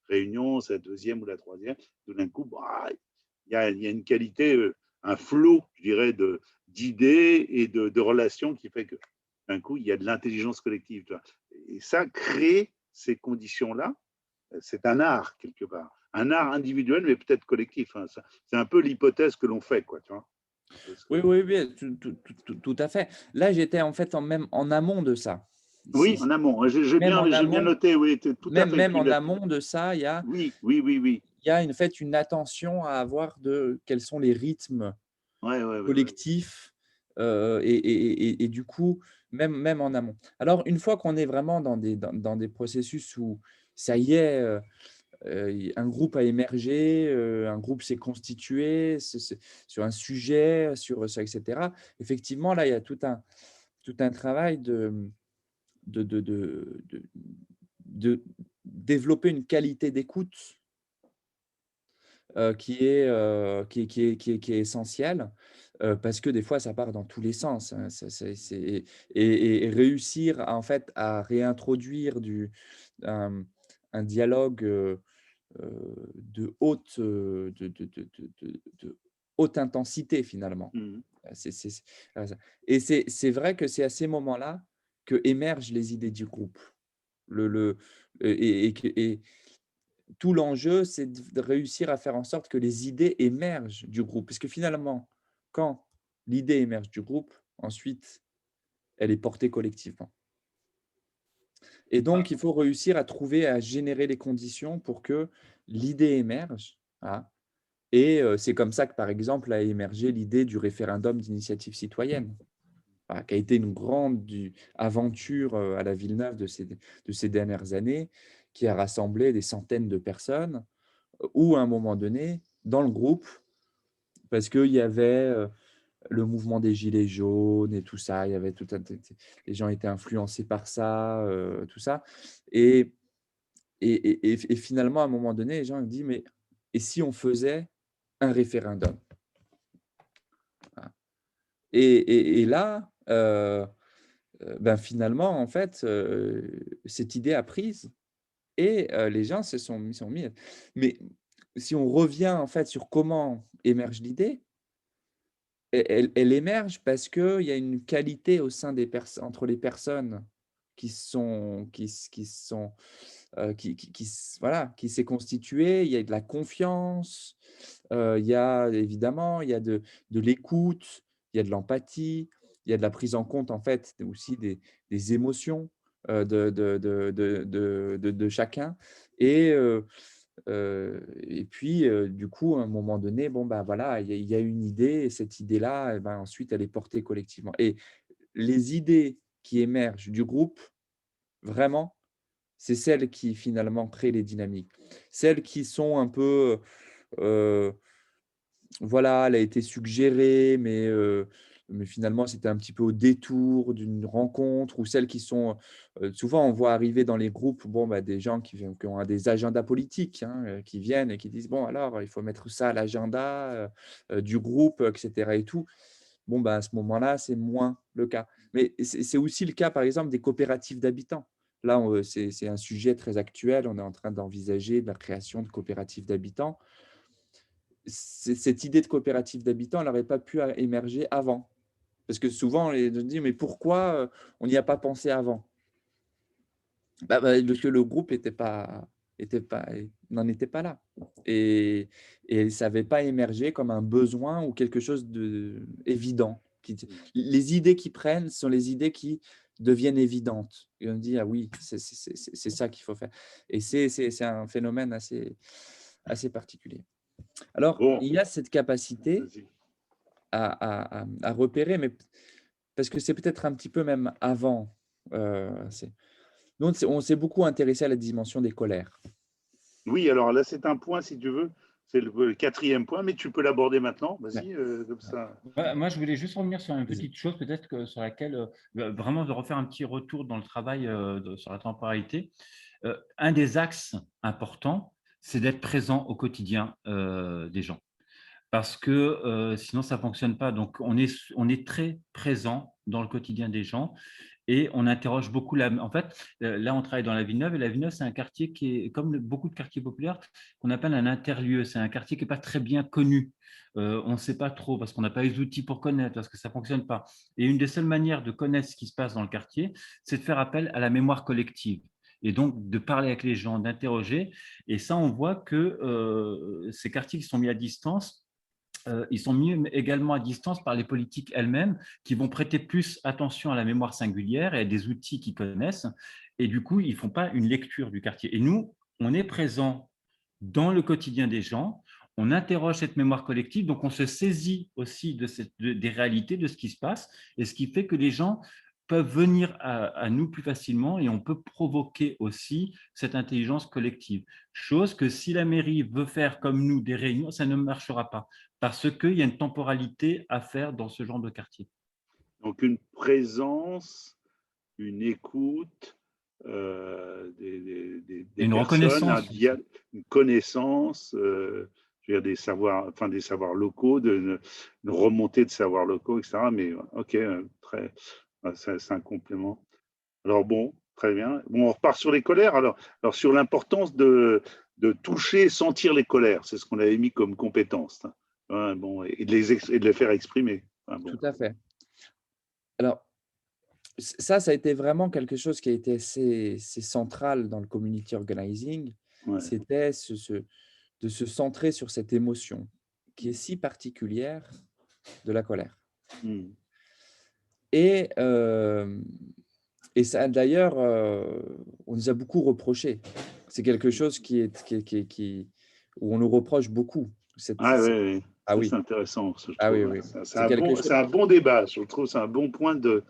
réunion, c'est la deuxième ou la troisième. Tout d'un coup, bah, il y a une qualité, un flot, je dirais, d'idées et de relations qui fait que d'un coup, il y a de l'intelligence collective. Tu vois. Et ça, créer ces conditions-là, c'est un art quelque part. Un art individuel, mais peut-être collectif. Hein. C'est un peu l'hypothèse que l'on fait, quoi, tu vois. Oui, oui, oui, tout à fait. Là, j'étais en fait même en amont de ça. Oui, Si en amont. même en J'ai bien amont noté, oui, tout à fait. même en amont de ça, Oui, oui, oui, oui. il y a en fait une attention à avoir de quels sont les rythmes Ouais, ouais, ouais. collectifs, et du coup, même en amont. Alors une fois qu'on est vraiment dans des processus où ça y est, un groupe a émergé, un groupe s'est constitué, sur un sujet, sur ça et cetera. Effectivement, là, il y a tout un travail de de de de de développer une qualité d'écoute qui est essentiel, parce que des fois ça part dans tous les sens, hein. Et réussir à, en fait, à réintroduire un un dialogue, de haute, de haute intensité finalement. Mhm. C'est voilà ça et c'est vrai que c'est à ces moments-là que émergent les idées du groupe. Le et tout l'enjeu, c'est de réussir à faire en sorte que les idées émergent du groupe. Parce que finalement, quand l'idée émerge du groupe, ensuite, elle est portée collectivement. Et Ah, donc, il faut réussir à trouver, à générer les conditions pour que l'idée émerge, voilà. Et c'est comme ça que, par exemple, a émergé l'idée du référendum d'initiative citoyenne, voilà, qui a été une grande aventure, à la Villeneuve de ces dernières années, qui a rassemblé des centaines de personnes où, à un moment donné, dans le groupe, parce qu'il y avait, le mouvement des gilets jaunes et tout ça, il y avait tout un les gens étaient influencés par ça, tout ça et et finalement, à un moment donné, les gens ont dit: «Mais et si on faisait un référendum?» Voilà et là, ben, finalement, en fait, cette idée a prise et les gens se sont mis mais si on revient, en fait, sur comment émerge l'idée, elle émerge parce qu'il y a une qualité au sein des entre les personnes qui sont, qui s voilà, qui s'est constituée. Il y a de la confiance, il y a évidemment, il y a de l'écoute, il y a de l'empathie, il y a de la prise en compte, en fait, aussi des émotions, de chacun et et puis, du coup, à un moment donné, bon, ben, voilà, il y a une idée et cette idée-là, et ben, ensuite, elle est portée collectivement et les idées qui émergent du groupe, vraiment, c'est celles qui finalement créent les dynamiques. Celles qui sont un peu, voilà, elle a été suggérée, mais finalement, c'était un petit peu au détour d'une rencontre, ou celles qui sont, souvent on voit arriver dans les groupes, bon, bah, des gens qui ont des agendas politiques, hein, qui viennent et qui disent: «Bon alors, il faut mettre ça à l'agenda, du groupe, et cetera et tout». Bon, bah, à ce moment-là, c'est moins le cas. Mais c'est aussi le cas, par exemple, des coopératives d'habitants. Là, c'est un sujet très actuel. On est en train d'envisager de la création de coopératives d'habitants. Cette idée de coopérative d'habitants, elle n'aurait pas pu émerger avant. Parce que souvent, les gens disent: «Mais pourquoi, on n'y a pas pensé avant?» Parce que le groupe n'en était pas là, et ça n'avait pas émergé comme un besoin ou quelque chose d'évident. Les idées qui prennent sont les idées qui deviennent évidentes, et on dit: «Ah oui, c'est ça qu'il faut faire», et c'est un phénomène assez particulier. Alors, Bon, il y a cette capacité vas-y. à repérer, mais parce que c'est peut-être un petit peu même avant, c'est nous, on s'est beaucoup intéressé à la dimension des colères. Oui, alors là, c'est un point, si tu veux, c'est le quatrième point, mais tu peux l'aborder maintenant. Ouais, Vas-y, comme ça. Moi, je voulais juste revenir sur une vas-y. petite chose, peut-être que sur laquelle, vraiment de refaire un petit retour dans le travail sur la temporalité. Un des axes importants, c'est d'être présent au quotidien des gens. Parce que sinon, ça ne fonctionne pas. Donc, on est très présent dans le quotidien des gens et on interroge beaucoup. En fait, là, on travaille dans la Villeneuve, et la Villeneuve, c'est un quartier qui est, comme beaucoup de quartiers populaires, qu'on appelle un interlieu. C'est un quartier qui n'est pas très bien connu. On ne sait pas trop parce qu'on n'a pas les outils pour connaître, parce que ça ne fonctionne pas. Et une des seules manières de connaître ce qui se passe dans le quartier, c'est de faire appel à la mémoire collective. Et donc, de parler avec les gens, d'interroger. Et ça, on voit que ces quartiers qui sont mis à distance, ils sont mis également à distance par les politiques elles-mêmes, qui vont prêter plus attention à la mémoire singulière et à des outils qu'ils connaissent. Et du coup, ils ne font pas une lecture du quartier. Et nous, on est présent dans le quotidien des gens, on interroge cette mémoire collective, donc on se saisit aussi des réalités, de ce qui se passe, et ce qui fait que les gens peuvent venir à nous plus facilement, et on peut provoquer aussi cette intelligence collective. Chose que si la mairie veut faire comme nous des réunions, ça ne marchera pas, parce qu'il y a une temporalité à faire dans ce genre de quartier. Donc, une présence, une écoute des Une personnes, reconnaissance aussi. une connaissance, je veux dire, des savoirs locaux, une remontée de savoirs locaux, etc. Mais ok, très, c'est un complément. Alors bon, très bien. Bon, on repart sur les colères. Alors sur l'importance de toucher, sentir les colères, c'est ce qu'on avait mis comme compétence, hein. Ouais, bon, et et de les faire exprimer. Enfin, bon. Tout à fait. Alors, ça a été vraiment quelque chose qui a été assez central dans le community organizing. Ouais. C'était de se centrer sur cette émotion qui est si particulière, de la colère. Mm. Et, ça d'ailleurs, on nous a beaucoup reproché. C'est quelque chose où on nous reproche beaucoup. Ah oui, oui. Ah Ça, c'est oui, intéressant, je ah oui, trouve. oui. C'est C'est quelque chose. c'est un bon débat, je trouve. C'est un bon point Tout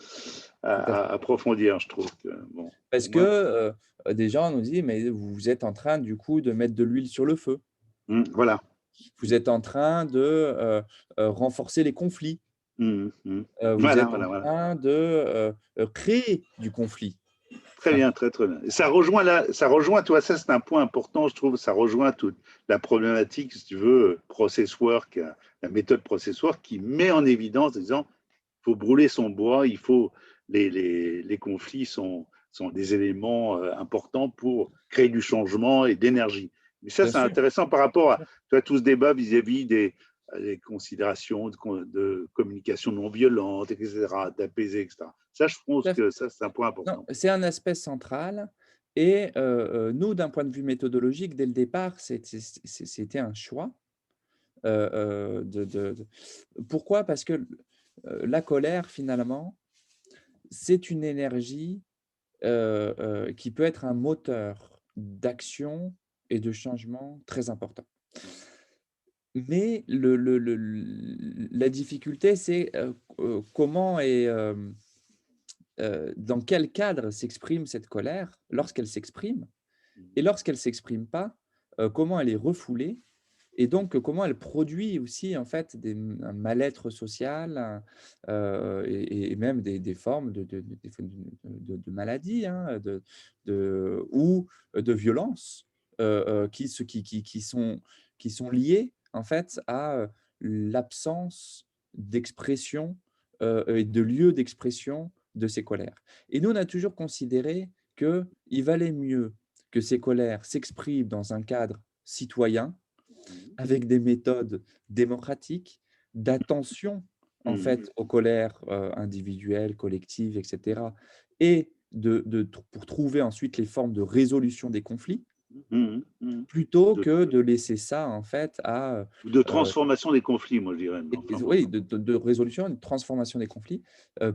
à fait. à approfondir, je trouve. Bon, Parce pour que, moi, des gens nous disent: «Mais vous êtes en train du coup de mettre de l'huile sur le feu. voilà. Vous êtes en train de, renforcer les conflits. Vous Voilà, êtes en voilà, voilà. train de, créer du conflit». Très Hein, bien, très, très bien. Et ça rejoint, toi, ça, c'est un point important, je trouve. Ça rejoint toute la problématique, si tu veux, process work, la méthode process work qui met en évidence, en disant, il faut brûler son bois, les conflits sont des éléments importants pour créer du changement et d'énergie. Mais ça, bien c'est sûr, intéressant par rapport bien à sûr. tout ce débat vis-à-vis des considérations de communication non violente, etc., d'apaiser, etc. Ça, je Tout pense à fait. que ça, c'est un point Non, important. c'est un aspect central, et nous, d'un point de vue méthodologique, dès le départ, c'était un choix, de pourquoi? Parce que, la colère, finalement, c'est une énergie, qui peut être un moteur d'action et de changement très important. Mais la difficulté, c'est, comment est, dans quel cadre s'exprime cette colère lorsqu'elle s'exprime, et lorsqu'elle ne s'exprime pas, comment elle est refoulée, et donc comment elle produit aussi en fait un mal-être social, et même des formes de maladie, hein, ou de violence, qui sont liées en fait à l'absence d'expression, et de lieu d'expression de ces colères. Et nous, on a toujours considéré qu'il valait mieux que ces colères s'expriment dans un cadre citoyen, avec des méthodes démocratiques, d'attention en fait aux colères individuelles, collectives, etc. Et pour trouver ensuite les formes de résolution des conflits, plutôt De, que de laisser ça en fait à de transformation des conflits, moi je dirais. Mais enfin, oui, de résolution et de transformation des conflits,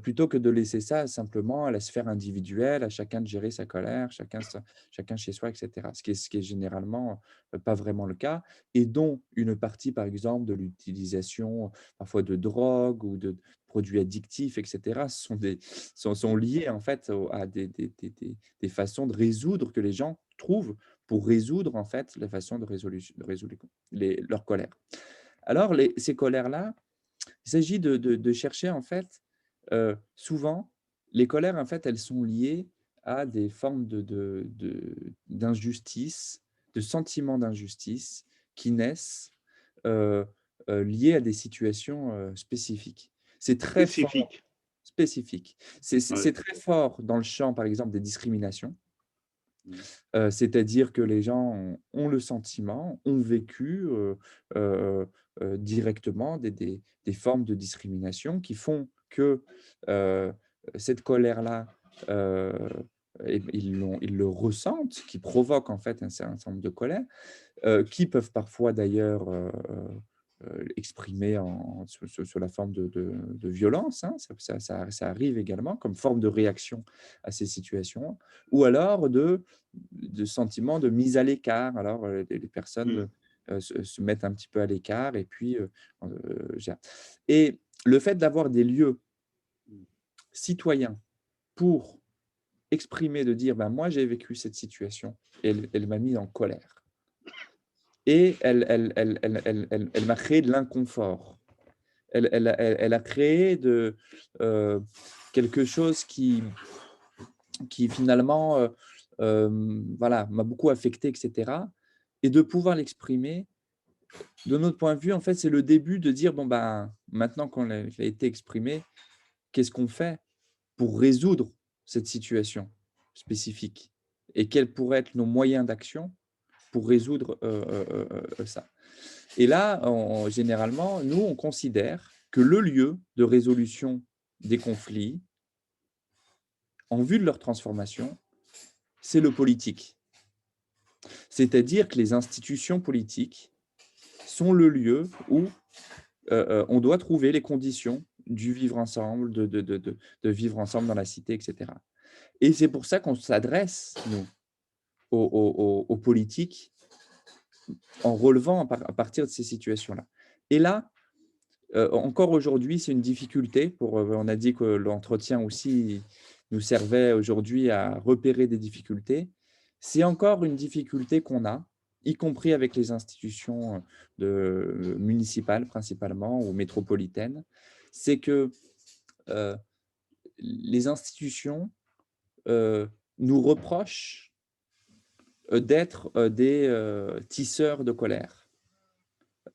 plutôt que de laisser ça simplement à la sphère individuelle, à chacun de gérer sa colère, chacun chez soi, etc. Ce qui est généralement pas vraiment le cas, et dont une partie, par exemple, de l'utilisation parfois de drogue ou de produits addictifs, etc., sont liés en fait à des façons de résoudre que les gens trouvent pour résoudre en fait la façon de résoudre leur colère. Alors, ces colères-là, il s'agit de chercher en fait, souvent, les colères, en fait, elles sont liées à des formes d'injustice, de sentiments d'injustice qui naissent, heu liés à des situations, spécifiques. C'est très fort, spécifiques. spécifique. Ouais. C'est très fort dans le champ, par exemple, des discriminations. Mm. C'est-à-dire que les gens ont le sentiment, ont vécu, directement des formes de discrimination qui font que, heu, cette colère-là, heu et ils le ressentent, qui provoque en fait un certain nombre de colères, qui peuvent parfois d'ailleurs, exprimer sous la forme de violence, hein. Ça arrive également comme forme de réaction à ces situations, ou alors de sentiments de mise à l'écart. Alors, les personnes, se mettent un petit peu à l'écart et puis, gèrent. Et le fait d'avoir des lieux citoyens pour exprimer, de dire: «Ben, moi, j'ai vécu cette situation, et elle m'a mis en colère, et elle m'a créé de l'inconfort. Elle a créé quelque chose qui finalement, voilà, m'a beaucoup affecté, et cetera», et de pouvoir l'exprimer. De notre point de vue, en fait, c'est le début de dire: «Bon, ben, maintenant qu'il a été exprimé, qu'est-ce qu'on fait pour résoudre cette situation spécifique? Et quels pourraient être nos moyens d'action pour résoudre, ça?» Et là, généralement, nous, on considère que le lieu de résolution des conflits, en vue de leur transformation, c'est le politique. C'est-à-dire que les institutions politiques sont le lieu où on doit trouver les conditions du vivre ensemble, de vivre ensemble dans la cité, et cetera. Et c'est pour ça qu'on s'adresse, nous, aux politiques, en relevant à partir de ces situations-là. Et là, encore aujourd'hui, c'est une difficulté on a dit que l'entretien aussi nous servait aujourd'hui à repérer des difficultés. C'est encore une difficulté qu'on a, y compris avec les institutions, municipales principalement, ou métropolitaines. C'est que, heu, les institutions, nous reprochent, d'être, des, tisseurs de colère.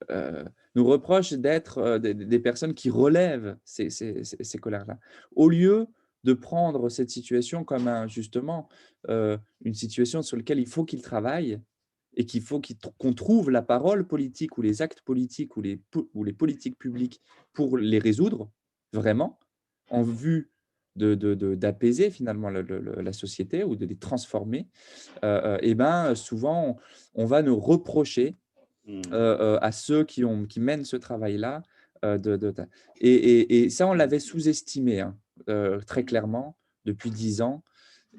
heu, Nous reprochent d'être, des personnes qui relèvent ces colères-là. Au lieu de prendre cette situation comme justement, une situation sur laquelle il faut qu'ils travaillent, et qu'il faut qu'on trouve la parole politique, ou les actes politiques, ou les politiques publiques pour les résoudre vraiment, en vue d'apaiser finalement la société, ou de les transformer. Et ben, souvent, on va nous reprocher, à ceux qui mènent ce travail-là, de et ça, on l'avait sous-estimé, hein, très clairement depuis 10 ans.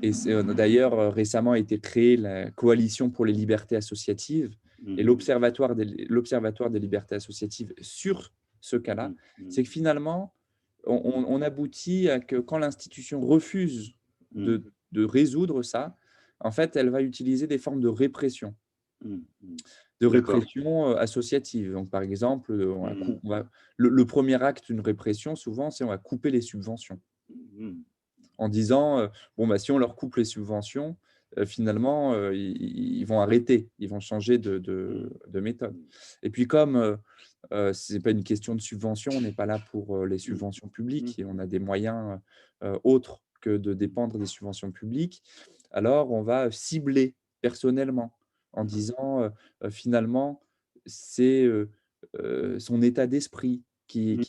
Et d'ailleurs, récemment a été créée la Coalition pour les libertés associatives, et l'Observatoire des libertés associatives sur ce cas-là. C'est que finalement, on aboutit à que quand l'institution refuse Mm, de résoudre ça, en fait, elle va utiliser des formes mm, mm. de D'accord. répression associative. Donc, par exemple, Mm, le premier acte d'une répression, souvent, c'est on va couper les subventions mm, en disant, bon, bah, si on leur coupe les subventions, finalement, ils vont arrêter, ils vont changer mm, de méthode. mm, Et puis comme, ce n'est pas une question de subvention, on n'est pas là pour, les mm, subventions mm, publiques et on a des moyens, autres que de dépendre des subventions publiques. Alors on va cibler personnellement en mm, disant, finalement, c'est, son état d'esprit mm,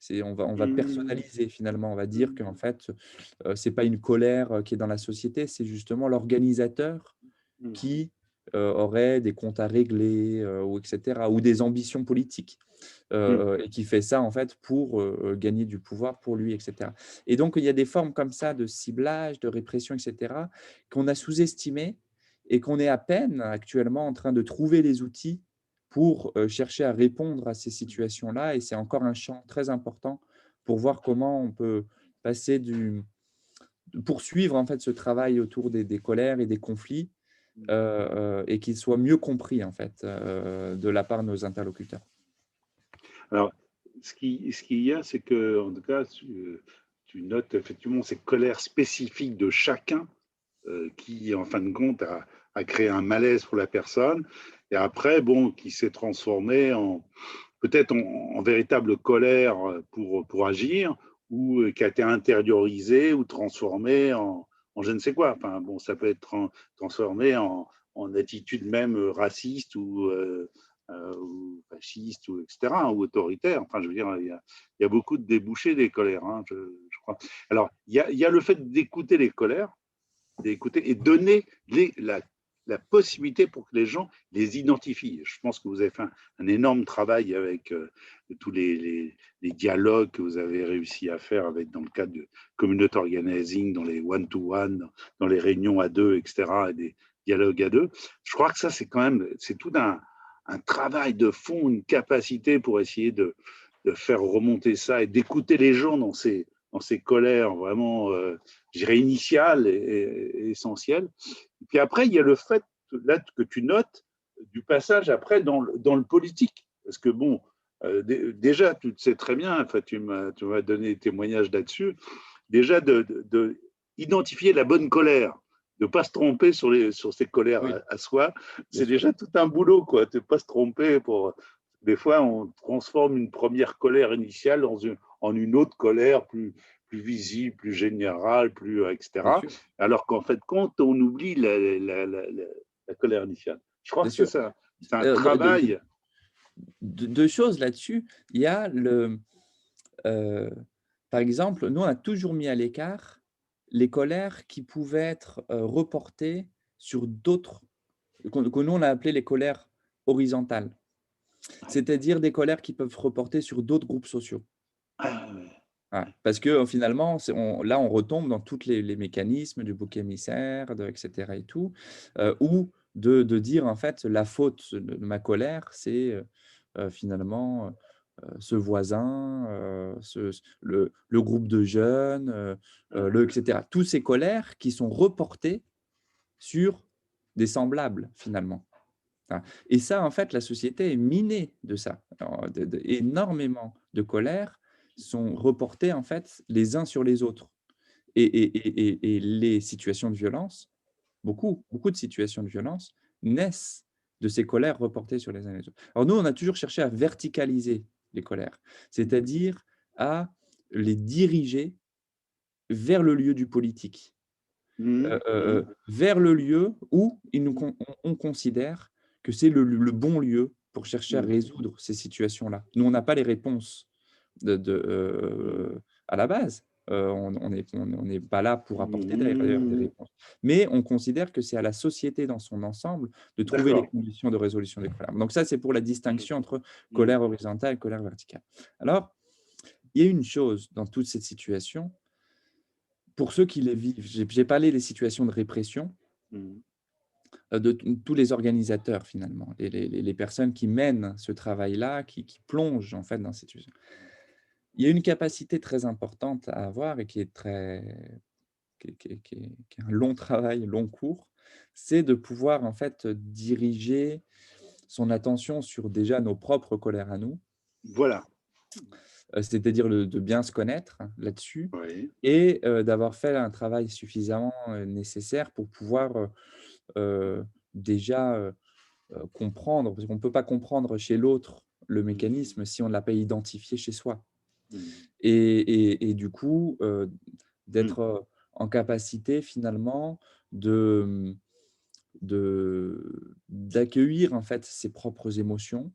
c'est on va mm, personnaliser finalement. On va dire mm, qu'en fait, c'est pas une colère, qui est dans la société, c'est justement l'organisateur mm, qui, aurait des comptes à régler, ou et cetera, ou des ambitions politiques, mm. et qui fait ça en fait pour, gagner du pouvoir pour lui et cetera. Et donc il y a des formes comme ça de ciblage, de répression et cetera, qu'on a sous-estimées et qu'on est à peine actuellement en train de trouver les outils pour, chercher à répondre à ces situations-là, et c'est encore un champ très important pour voir comment on peut passer de poursuivre en fait ce travail autour des colères et des conflits, et qu'il soit mieux compris en fait, de la part de nos interlocuteurs. Alors, ce qu'il y a, c'est que, en tout cas, tu notes effectivement ces colères spécifiques de chacun qui, en fin de compte, a créé un malaise pour la personne. Et après, bon, qui s'est transformé en peut-être en véritable colère pour agir, ou qui a été intériorisé ou transformé en je ne sais quoi. Enfin, bon, ça peut être transformé en attitude même raciste ou fasciste, ou etc., ou autoritaire. Enfin, je veux dire, il y a beaucoup de débouchés des colères, hein, je crois. Alors, il y a le fait d'écouter les colères, d'écouter et donner la possibilité pour que les gens les identifient. Je pense que vous avez fait un énorme travail avec tous les dialogues que vous avez réussi à faire avec, dans le cadre de community organizing, dans les one-to-one, dans les réunions à deux, etc., et des dialogues à deux. Je crois que ça, c'est quand même, c'est tout un travail de fond, une capacité pour essayer de faire remonter ça et d'écouter les gens dans ces colères vraiment, je dirais, initiales et essentielles. Et puis après, il y a le fait là que tu notes du passage après dans le politique. Parce que bon, déjà, tu le sais très bien, enfin, tu m'as donné témoignage là-dessus, déjà de identifier la bonne colère, de ne pas se tromper sur ces colères Oui, à soi, bien c'est sûr. déjà tout un boulot, quoi. De ne pas se tromper pour. Des fois, on transforme une première colère initiale en une autre colère plus visible, plus générale, Bien etc. sûr, Alors qu'en fait, compte, on oublie la colère initiale. Je crois bien que c'est sûr. ça. C'est un De travail. 2 choses là-dessus. Il y a heu, par exemple, nous, on a toujours mis à l'écart les colères qui pouvaient être, reportées sur d'autres que nous, on a appelé les colères horizontales. C'est-à-dire des colères qui peuvent reporter sur d'autres groupes sociaux. Ah, ouais. Voilà. Parce que, finalement, là, on retombe dans toutes les mécanismes du bouc émissaire, et cetera et tout, ou de dire, en fait, la faute de ma colère, c'est, finalement, ce voisin, le groupe de jeunes, le et cetera. Tous ces colères qui sont reportées sur des semblables, finalement. Voilà. Et ça, en fait, la société est minée de ça. Alors, énormément de colères sont reportées, en fait, les uns sur les autres. Et les situations de violence, beaucoup de situations de violence naissent de ces colères reportées sur les uns et les autres. Alors nous, on a toujours cherché à verticaliser les colères, c'est-à-dire à les diriger vers le lieu du politique, Mmh, mmh, vers le lieu où ils nous con on considère que c'est le bon lieu pour chercher à mmh, résoudre ces situations-là. Nous, on n'a pas les réponses mmh, à la base. On n'est pas là pour apporter d'ailleurs des mmh. réponses. Mais on considère que c'est à la société dans son ensemble de trouver les D'accord. conditions de résolution des colères. Donc ça, c'est pour la Mmh, distinction entre mmh, colère horizontale et colère verticale. Alors, il y a une chose dans toute cette situation, pour ceux qui les vivent, j'ai parlé des situations de répression, mmh, de tous les organisateurs finalement, et les personnes qui mènent ce travail-là, qui plongent en fait dans cette situation. il y a une capacité très importante à avoir et qui est un long travail, long cours, c'est de pouvoir en fait diriger son attention sur déjà nos propres colères à nous, Voilà. c'est-à-dire de bien se connaître là-dessus Oui. et d'avoir fait un travail suffisamment, nécessaire pour pouvoir, déjà, comprendre, parce qu'on ne peut pas comprendre chez l'autre le Mmh. mécanisme si on ne l'a pas identifié chez soi. Mmh. Et du coup, Mmh. d'être, en capacité finalement de, d'accueillir en fait ses propres émotions,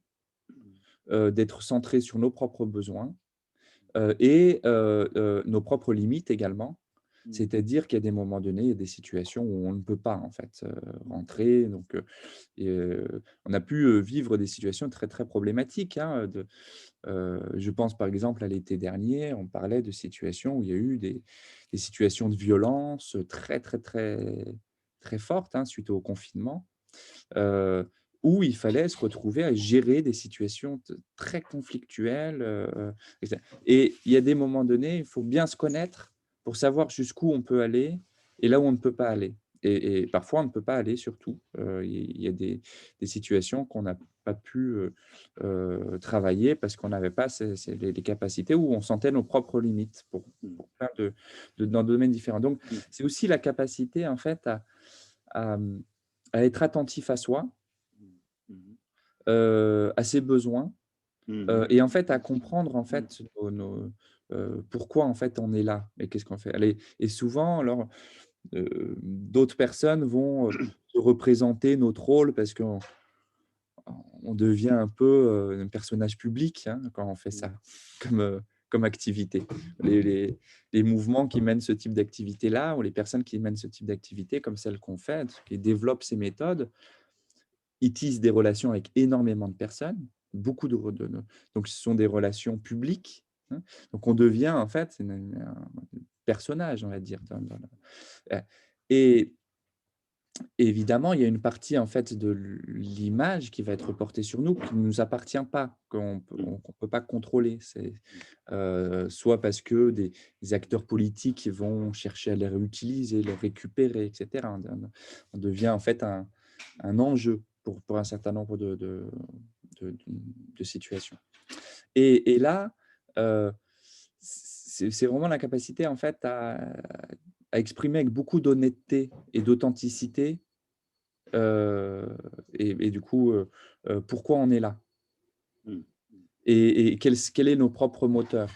d'être centré sur nos propres besoins, et nos propres limites également. Mmh. C'est-à-dire qu'il y a des moments donnés, il y a des situations où on ne peut pas en fait, rentrer donc on a pu, vivre des situations très, très problématiques, hein, je pense par exemple à l'été dernier, on parlait de situations où il y a eu des situations de violence, très, très, très, très fortes, hein, suite au confinement, heu, où il fallait se retrouver à gérer des situations très conflictuelles, et il y a des moments donnés, il faut bien se connaître pour savoir jusqu'où on peut aller et là où on ne peut pas aller. Et parfois, on ne peut pas aller surtout. Il y a des situations qu'on n'a pas pu travailler parce qu'on n'avait pas les capacités ou on sentait nos propres limites Mmh. pour plein dans de domaines différents. Donc, Mmh. c'est aussi la capacité, en fait, à, à être attentif à soi, Mmh. Mmh. à ses besoins, Mmh. et en fait, à comprendre, en Mmh. fait, pourquoi, en fait, on est là et qu'est-ce qu'on fait. Allez, et souvent, alors, d'autres personnes vont, se représenter notre rôle parce qu'on on devient un peu, un personnage public, hein, quand on fait ça comme, comme activité. Les mouvements qui mènent ce type d'activité-là ou les personnes qui mènent ce type d'activité comme celle qu'on fait, qui développent ces méthodes, ils tissent des relations avec énormément de personnes, beaucoup donc ce sont des relations publiques, hein. Donc on devient en fait un personnage, on va dire dans le et évidemment, il y a une partie en fait de l'image qui va être portée sur nous, qui ne nous appartient pas, qu'on peut pas contrôler. C'est, soit parce que des acteurs politiques vont chercher à les réutiliser, les récupérer et cetera. On devient en fait un enjeu pour un certain nombre de situations. Et là, heu, c'est vraiment la capacité en fait à exprimer avec beaucoup d'honnêteté et d'authenticité, et du coup, pourquoi on est là Mmh. et quel est nos propres moteurs.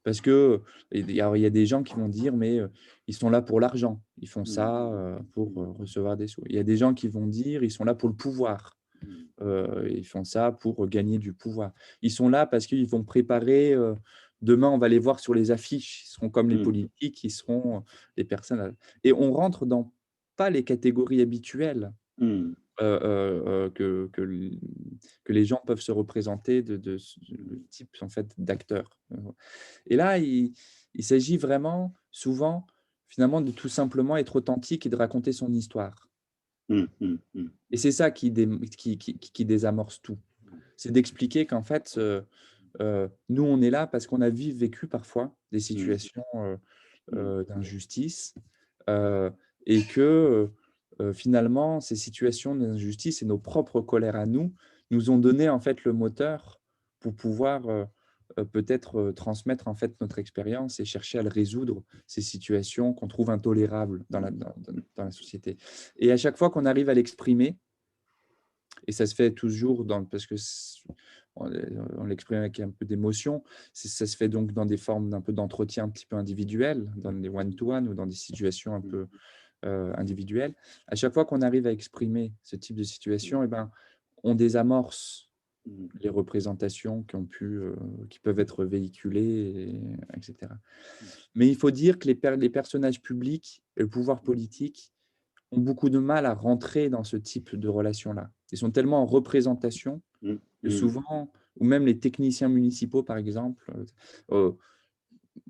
Parce que, il y a des gens qui vont dire: «Mais, ils sont là pour l'argent, ils font Mmh. ça, pour, recevoir des sous». Il y a des gens qui vont dire: «Ils sont là pour le pouvoir». Mmh. Ils font ça pour gagner du pouvoir. Ils sont là parce qu'ils vont préparer, demain on va les voir sur les affiches, ils seront comme les Mmh. politiques, ils seront, les personnes, et on rentre dans pas les catégories habituelles, Mmh. que les gens peuvent se représenter de ce le type en fait d'acteur. Et là, il s'agit vraiment souvent, finalement, de tout simplement être authentique et de raconter son histoire. Mmh. Mmh. Mmh. Et c'est ça qui désamorce tout. C'est d'expliquer qu'en fait, nous, on est là parce qu'on a vécu parfois des Mmh. situations, Mmh. d'injustice, heu et que, finalement, ces situations d'injustice et nos propres colères à nous, nous ont donné en fait le moteur pour pouvoir, peut-être, transmettre en fait notre expérience et chercher à le résoudre, ces situations qu'on trouve intolérables dans la société. Et à chaque fois qu'on arrive à l'exprimer, et ça se fait toujours parce que on l'exprime avec un peu d'émotion. Ça se fait donc dans des formes d'un peu d'entretien un petit peu individuel, dans des one to one ou dans des situations un Mmh. peu, individuelles. À chaque fois qu'on arrive à exprimer ce type de situation, et ben, on désamorce Mmh. les représentations qui peuvent être véhiculées et Mais il faut dire que les personnages publics et le pouvoir politique ont beaucoup de mal à rentrer dans ce type de relation-là. Ils sont tellement en représentation Mmh. que Mmh. souvent, ou même les techniciens municipaux, par exemple,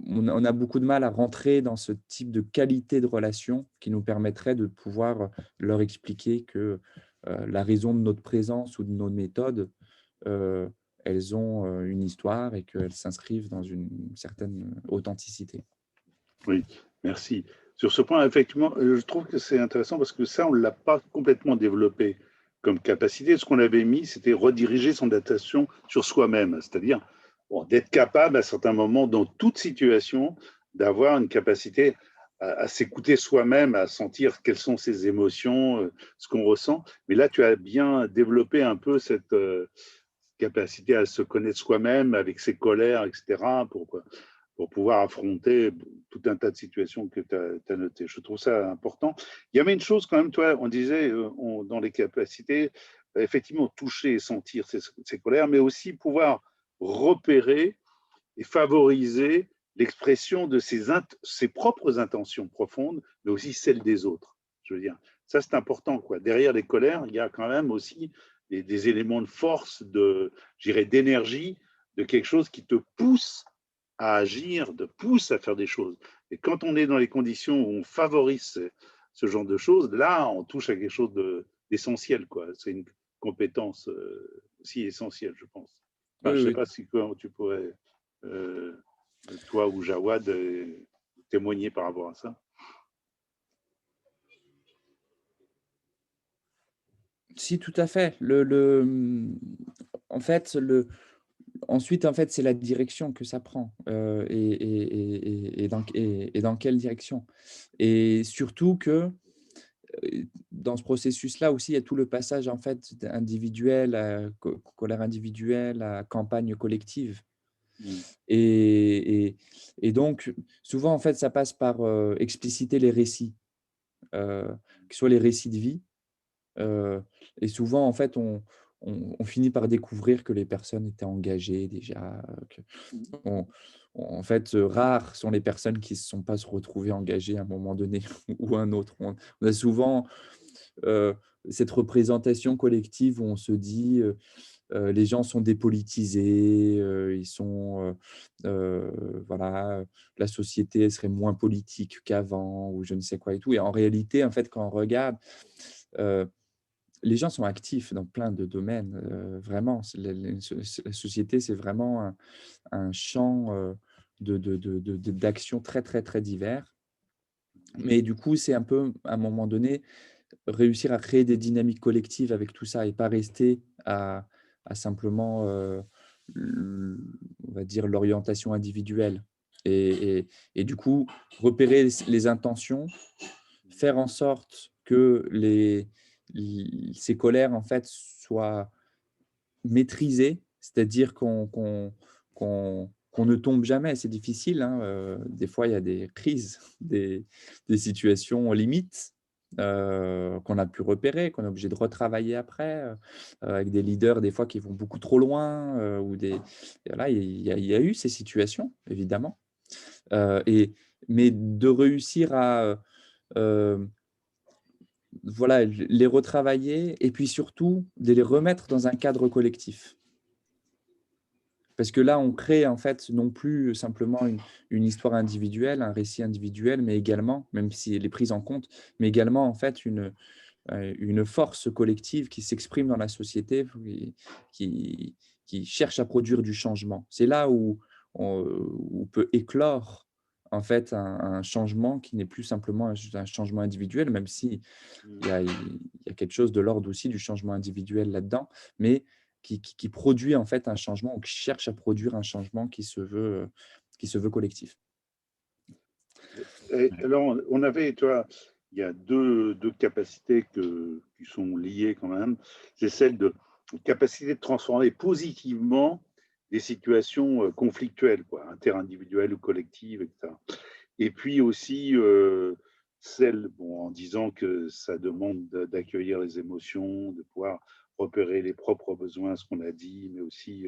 on a beaucoup de mal à rentrer dans ce type de qualité de relation qui nous permettrait de pouvoir leur expliquer que, la raison de notre présence ou de nos méthodes, heu, elles ont une histoire et qu'elles s'inscrivent dans une certaine authenticité. Oui, merci. Sur ce point, effectivement, je trouve que c'est intéressant parce que ça, on ne l'a pas complètement développé comme capacité. Ce qu'on avait mis, c'était rediriger son attention sur soi-même, c'est-à-dire d'être capable à certains moments, dans toute situation, d'avoir une capacité à s'écouter soi-même, à sentir quelles sont ses émotions, ce qu'on ressent. Mais là, tu as bien développé un peu cette capacité à se connaître soi-même avec ses colères, etc., pour pouvoir affronter tout un tas de situations que tu as notées. Je trouve ça important. Il y avait une chose quand même, toi, on disait dans les capacités, effectivement, toucher et sentir ses colères, mais aussi pouvoir repérer et favoriser l'expression de ses propres intentions profondes, mais aussi celles des autres. Je veux dire, ça c'est important, quoi. Derrière les colères, il y a quand même aussi des éléments de force, d'énergie, de quelque chose qui te pousse à agir, te pousse à faire des choses. Et quand on est dans les conditions où on favorise ce genre de choses, là, on touche à quelque chose d'essentiel, quoi. C'est une compétence aussi essentielle, je pense. Enfin, Oui, je ne sais oui. pas si tu pourrais, toi ou Jawad, témoigner par rapport à ça. Si, tout à fait. En fait, ensuite, en fait, c'est la direction que ça prend et dans quelle direction. Et surtout que dans ce processus-là aussi, il y a tout le passage en fait individuel, colère individuelle, à campagne collective. Mm. Et donc, souvent, en fait, ça passe par expliciter les récits, que ce soit les récits de vie. Et souvent, en fait, on finit par découvrir que les personnes étaient engagées déjà. En fait, rares sont les personnes qui ne se sont pas se retrouvées engagées à un moment donné ou à un autre. On a souvent cette représentation collective où on se dit les gens sont dépolitisés, ils sont voilà, la société serait moins politique qu'avant ou je ne sais quoi et tout. Et en réalité, en fait, quand on regarde, euh, les gens sont actifs dans plein de domaines, vraiment. La société, c'est vraiment un champ d'action très, très, très divers. Mais du coup, c'est un peu, à un moment donné, réussir à créer des dynamiques collectives avec tout ça et pas rester à simplement, on va dire, l'orientation individuelle. Et du coup, repérer les intentions, faire en sorte que ces colères, en fait, soient maîtrisées, c'est-à-dire qu'on ne tombe jamais. C'est difficile, hein, des fois, il y a des crises, des situations limites qu'on a pu repérer, qu'on est obligé de retravailler après, avec des leaders, des fois, qui vont beaucoup trop loin, et voilà, il y a eu ces situations, évidemment. Mais de réussir à voilà, les retravailler et puis surtout de les remettre dans un cadre collectif. Parce que là, on crée en fait non plus simplement une histoire individuelle, un récit individuel, mais également, même si elle est prise en compte, mais également en fait une force collective qui s'exprime dans la société, qui, qui cherche à produire du changement. C'est là où peut éclore en fait un changement qui n'est plus simplement un changement individuel, même si il y a quelque chose de l'ordre aussi du changement individuel là-dedans, mais qui produit en fait un changement ou qui cherche à produire un changement qui se veut collectif. Et alors, on avait, tu vois, il y a deux capacités qui sont liées quand même. C'est celle de capacité de transformer positivement des situations conflictuelles, quoi, interindividuelles ou collectives, etc. Et puis aussi celle, bon, en disant que ça demande d'accueillir les émotions, de pouvoir repérer les propres besoins, ce qu'on a dit, mais aussi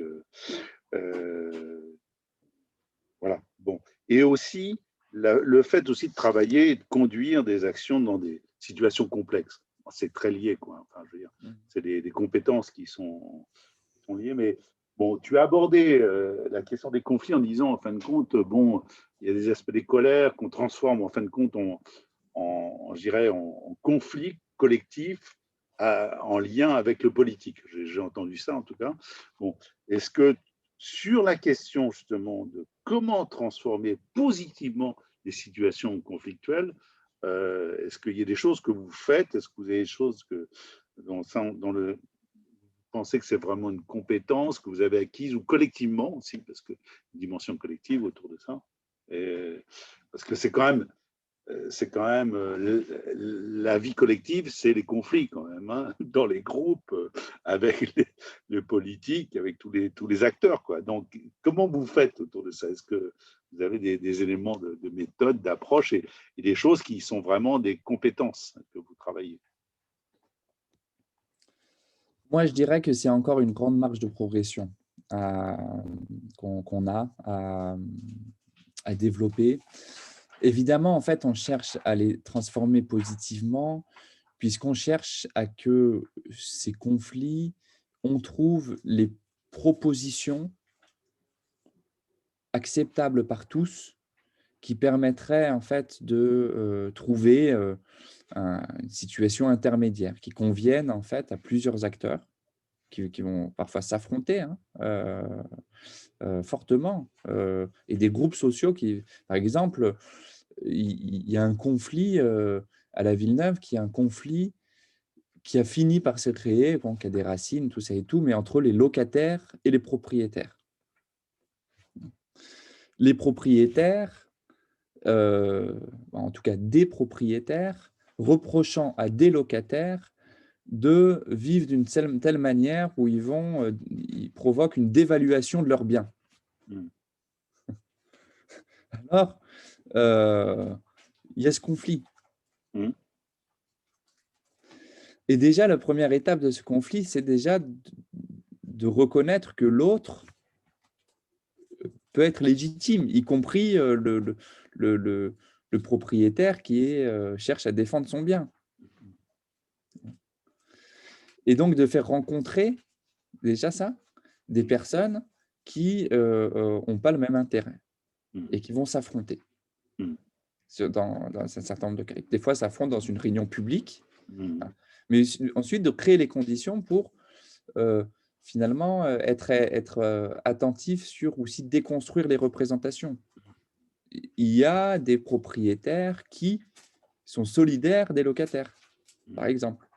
voilà. Bon. Et aussi, le fait aussi de travailler et de conduire des actions dans des situations complexes. C'est très lié, quoi. Enfin, je veux dire, c'est des compétences qui sont liées. Mais bon, tu as abordé la question des conflits en disant, en fin de compte, bon, il y a des aspects des colères qu'on transforme, en fin de compte, je dirais, en conflit collectif en lien avec le politique. J'ai entendu ça en tout cas. Bon, est-ce que sur la question justement de comment transformer positivement les situations conflictuelles, est-ce qu'il y a des choses que vous faites? Est-ce que vous avez des choses vous pensez que c'est vraiment une compétence que vous avez acquise ou collectivement aussi, parce que une dimension collective autour de ça? Parce que c'est quand même la vie collective, c'est les conflits quand même, hein, dans les groupes, avec le politique, avec tous les acteurs, quoi. Donc, comment vous faites autour de ça? Est-ce que vous avez des éléments de méthode, d'approche et des choses qui sont vraiment des compétences que vous travaillez? Moi, je dirais que c'est encore une grande marge de progression qu'on a à développer. Évidemment, en fait, on cherche à les transformer positivement, puisqu'on cherche à que ces conflits, on trouve les propositions acceptables par tous qui permettraient en fait de trouver une situation intermédiaire qui convienne en fait à plusieurs acteurs qui vont parfois s'affronter hein, fortement et des groupes sociaux qui, par exemple, il y a un conflit à la Villeneuve, qui est un conflit qui a fini par se créer, bon, qui a des racines, tout ça et tout, mais entre les locataires et les propriétaires. Les propriétaires, en tout cas des propriétaires, reprochant à des locataires de vivre d'une telle manière où ils provoquent une dévaluation de leurs biens. Mm. Alors, il y a ce conflit. Mm. Et déjà, la première étape de ce conflit, c'est déjà de reconnaître que l'autre peut être légitime, y compris le propriétaire qui cherche à défendre son bien. Et donc, de faire rencontrer, déjà ça, des personnes qui n'ont pas le même intérêt et qui vont s'affronter dans un certain nombre de cas. Des fois, s'affrontent dans une réunion publique, hein, mais ensuite de créer les conditions pour finalement être attentif sur aussi déconstruire les représentations. Il y a des propriétaires qui sont solidaires des locataires, par exemple.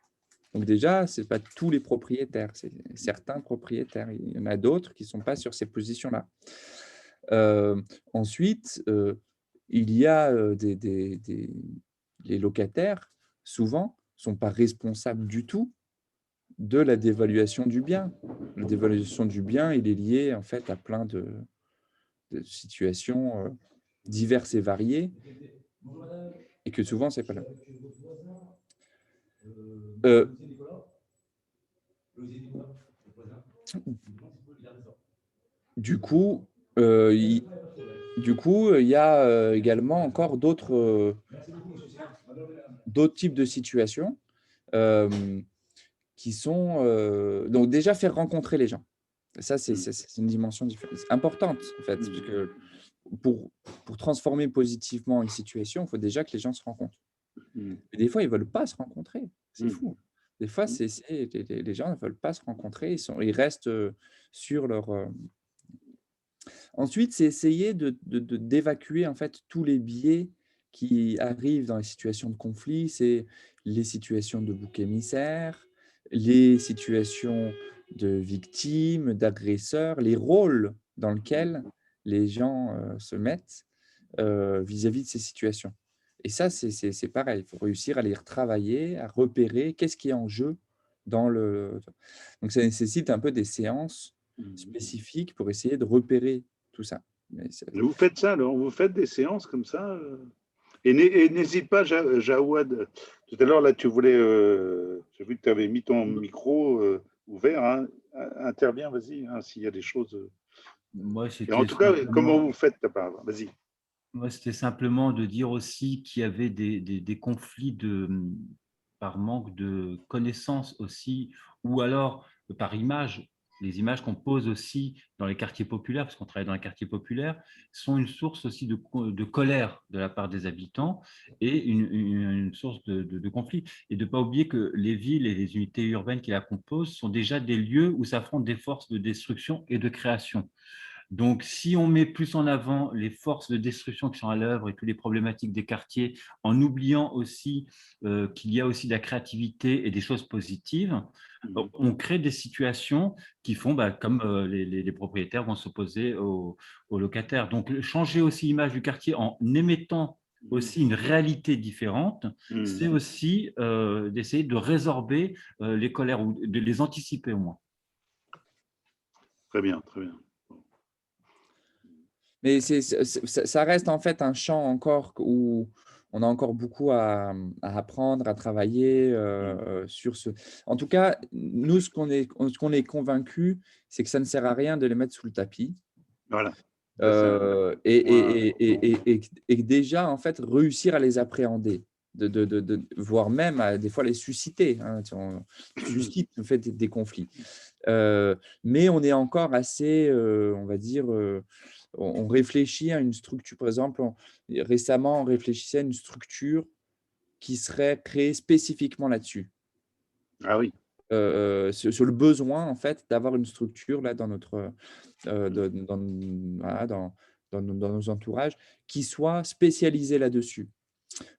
Donc déjà, ce n'est pas tous les propriétaires, c'est certains propriétaires. Il y en a d'autres qui ne sont pas sur ces positions-là. Ensuite, il y a les locataires, souvent, ne sont pas responsables du tout de la dévaluation du bien. La dévaluation du bien, il est lié en fait à plein de situations diverses et variées, et que souvent, ce n'est pas là. Du coup, il y a également encore d'autres types de situations qui sont… donc déjà, faire rencontrer les gens. Ça, c'est une dimension importante, en fait, parce que pour transformer positivement une situation, il faut déjà que les gens se rencontrent. Et des fois, ils ne veulent pas se rencontrer. C'est fou. Des fois, les gens ne veulent pas se rencontrer. Ils restent sur leur… Ensuite, c'est essayer d'évacuer en fait tous les biais qui arrivent dans les situations de conflit. C'est les situations de bouc émissaire, les situations de victimes, d'agresseurs, les rôles dans lesquels les gens se mettent vis-à-vis de ces situations. Et ça, c'est pareil. Il faut réussir à les retravailler, à repérer qu'est-ce qui est en jeu dans le… Donc, ça nécessite un peu des séances spécifiques pour essayer de repérer tout ça. Mais vous faites ça, alors vous faites des séances comme ça et n'hésite pas, Jawad. Tout à l'heure, là, tu voulais. J'ai vu que tu avais mis ton micro ouvert. Hein. Interviens, vas-y, hein, s'il y a des choses. Moi, Et en tout cas, comment vous faites ta part? Vas-y. Moi, c'était simplement de dire aussi qu'il y avait des conflits par manque de connaissances aussi, ou alors par image. les images qu'on pose aussi dans les quartiers populaires, parce qu'on travaille dans les quartiers populaires, sont une source aussi de colère de la part des habitants et une source de conflit. Et de ne pas oublier que les villes et les unités urbaines qui la composent sont déjà des lieux où s'affrontent des forces de destruction et de création. Donc, si on met plus en avant les forces de destruction qui sont à l'œuvre et toutes les problématiques des quartiers, en oubliant aussi qu'il y a aussi de la créativité et des choses positives, on crée des situations qui font comme les propriétaires vont s'opposer aux locataires. Donc, changer aussi l'image du quartier en émettant aussi une réalité différente, c'est aussi d'essayer de résorber les colères ou de les anticiper au moins. Très bien, très bien. Mais ça reste en fait un champ encore où on a encore beaucoup à apprendre, à travailler sur ce. En tout cas, nous, ce qu'on est convaincu, c'est que ça ne sert à rien de les mettre sous le tapis. Voilà. Et déjà, en fait, réussir à les appréhender, voire même des fois les susciter. Hein, on suscite en fait des conflits. Mais on est encore assez, on va dire, on réfléchit à une structure. Par exemple, récemment, on réfléchissait à une structure qui serait créée spécifiquement là-dessus. Ah oui. Sur le besoin, en fait, d'avoir une structure là dans notre, voilà, dans nos entourages, qui soit spécialisée là-dessus.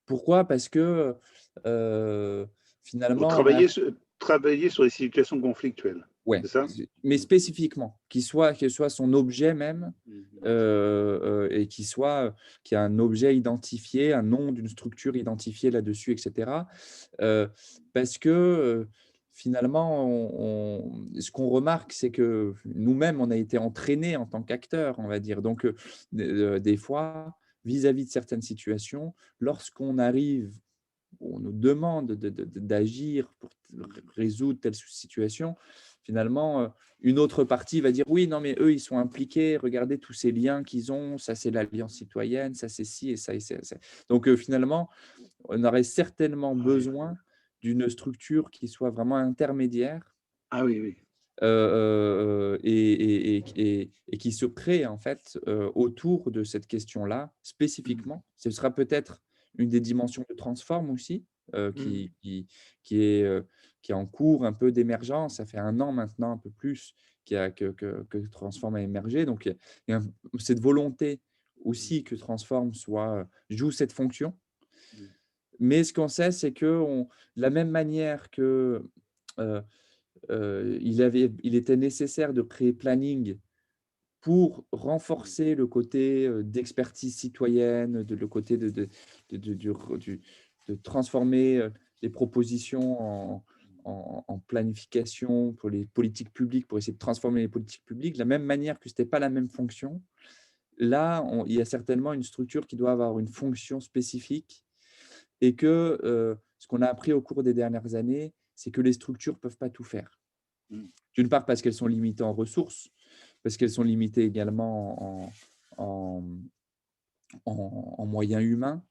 Pourquoi? Parce que Pour finalement, travailler sur les situations conflictuelles. ouais, C'est ça? mais spécifiquement, que soit son objet même, et qu'il y a un objet identifié, un nom d'une structure identifiée là-dessus, etc. Parce que finalement, ce qu'on remarque, c'est que nous-mêmes, on a été entraînés en tant qu'acteurs, on va dire. Donc, des fois, vis-à-vis de certaines situations, lorsqu'on arrive, on nous demande d'agir pour résoudre telle situation, finalement, une autre partie va dire oui, non, mais eux, ils sont impliqués, regardez tous ces liens qu'ils ont, ça c'est l'Alliance citoyenne, ça c'est ci et ça et ça. Donc finalement, on aurait certainement besoin d'une structure qui soit vraiment intermédiaire Ah oui, oui. et qui se crée en fait autour de cette question-là spécifiquement. Ce sera peut-être une des dimensions de Transform aussi, qui est en cours un peu d'émergence. Ça fait 1 an maintenant, un peu plus, que Transform a émergé. Donc, il y a cette volonté aussi que Transform joue cette fonction. Mais ce qu'on sait, c'est que de la même manière que il était nécessaire de créer Planning pour renforcer le côté d'expertise citoyenne, le côté de transformer les propositions en planification pour les politiques publiques, pour essayer de transformer les politiques publiques. De la même manière que ce n'était pas la même fonction, là, il y a certainement une structure qui doit avoir une fonction spécifique et que ce qu'on a appris au cours des dernières années, c'est que les structures ne peuvent pas tout faire. D'une part, parce qu'elles sont limitées en ressources, parce qu'elles sont limitées également en moyens humains,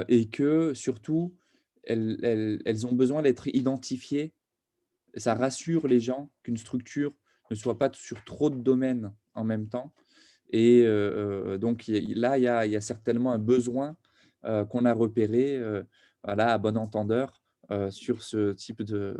et que surtout, elles ont besoin d'être identifiées. Ça rassure les gens qu'une structure ne soit pas sur trop de domaines en même temps. Et donc là, il y a certainement un besoin qu'on a repéré, voilà, à bon entendeur, sur ce type de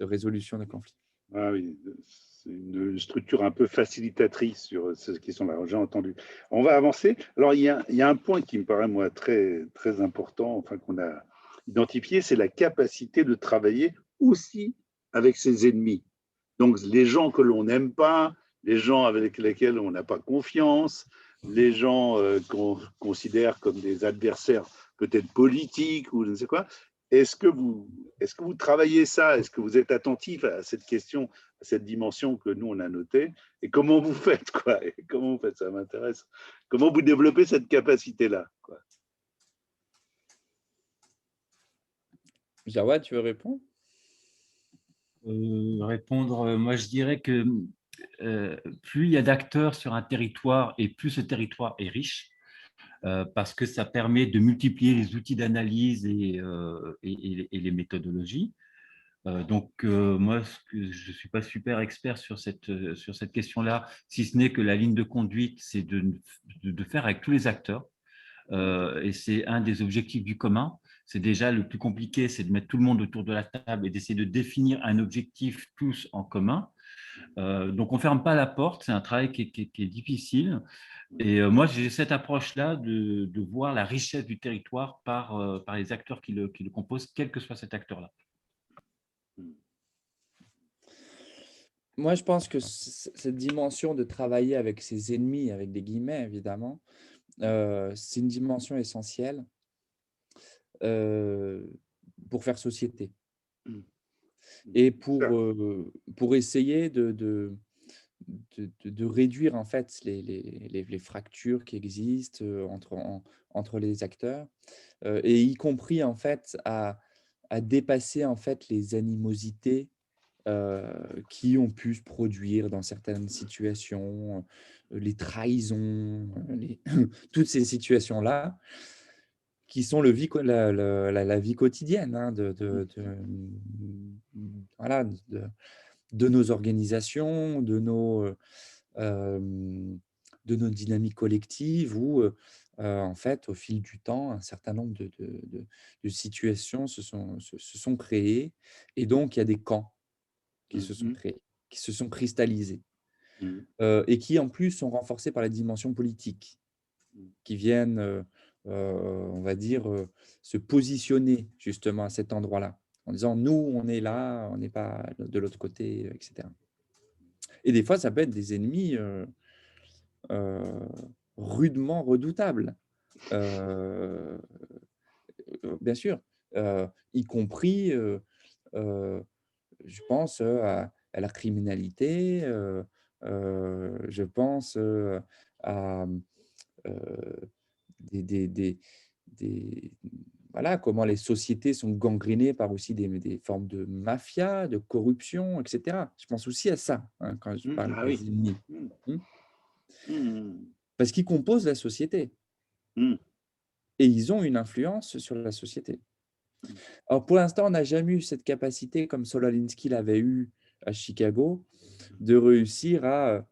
résolution de conflits. Ah oui, c'est une structure un peu facilitatrice sur ces questions-là, j'ai entendu. On va avancer. Alors, il y a un point qui me paraît, moi, très, très important, enfin, qu'on a identifié, c'est la capacité de travailler aussi avec ses ennemis. Donc, les gens que l'on n'aime pas, les gens avec lesquels on n'a pas confiance, les gens qu'on considère comme des adversaires peut-être politiques ou je ne sais quoi. Est-ce que vous travaillez ça? Est-ce que vous êtes attentif à cette question, à cette dimension que nous, on a notée? Et comment vous faites, quoi? Et comment vous faites? Ça m'intéresse. Comment vous développez cette capacité-là, quoi? Jawad, tu veux répondre? Moi je dirais que plus il y a d'acteurs sur un territoire et plus ce territoire est riche, parce que ça permet de multiplier les outils d'analyse et les méthodologies. Moi, je ne suis pas super expert sur cette question-là, si ce n'est que la ligne de conduite, c'est de faire avec tous les acteurs. Et c'est un des objectifs du commun. C'est déjà le plus compliqué, c'est de mettre tout le monde autour de la table et d'essayer de définir un objectif tous en commun. Donc, on ne ferme pas la porte, c'est un travail qui est difficile. Et moi, j'ai cette approche-là de voir la richesse du territoire par les acteurs qui le composent, quel que soit cet acteur-là. Moi, je pense que cette dimension de travailler avec ses ennemis, avec des guillemets, évidemment, c'est une dimension essentielle pour faire société et pour essayer de réduire en fait les fractures qui existent entre les acteurs, et y compris en fait à dépasser en fait les animosités qui ont pu se produire dans certaines situations, les trahisons, toutes ces situations-là qui sont la vie quotidienne, hein, voilà, de nos organisations, de nos dynamiques collectives où, en fait, au fil du temps, un certain nombre de situations se sont créées et donc il y a des camps qui se sont créés, qui se sont cristallisés, et qui, en plus, sont renforcés par la dimension politique, qui viennent, on va dire, se positionner justement à cet endroit-là, en disant: «Nous, on est là, on n'est pas de l'autre côté», et cetera. Et des fois, ça peut être des ennemis, heu, rudement redoutables, heu, bien sûr, y compris, je pense, à la criminalité, je pense, à, des des voilà, comment les sociétés sont gangrénées par aussi des formes de mafia, de corruption, et cetera. Je pense aussi à ça, hein, quand je parle Ah oui. des ennemis. Mmh. Mmh. Mmh. Parce qu'ils composent la société Mmh. et ils ont une influence sur la société. Alors pour l'instant, on n'a jamais eu cette capacité comme Saul Alinsky l'avait eu à Chicago, de réussir à,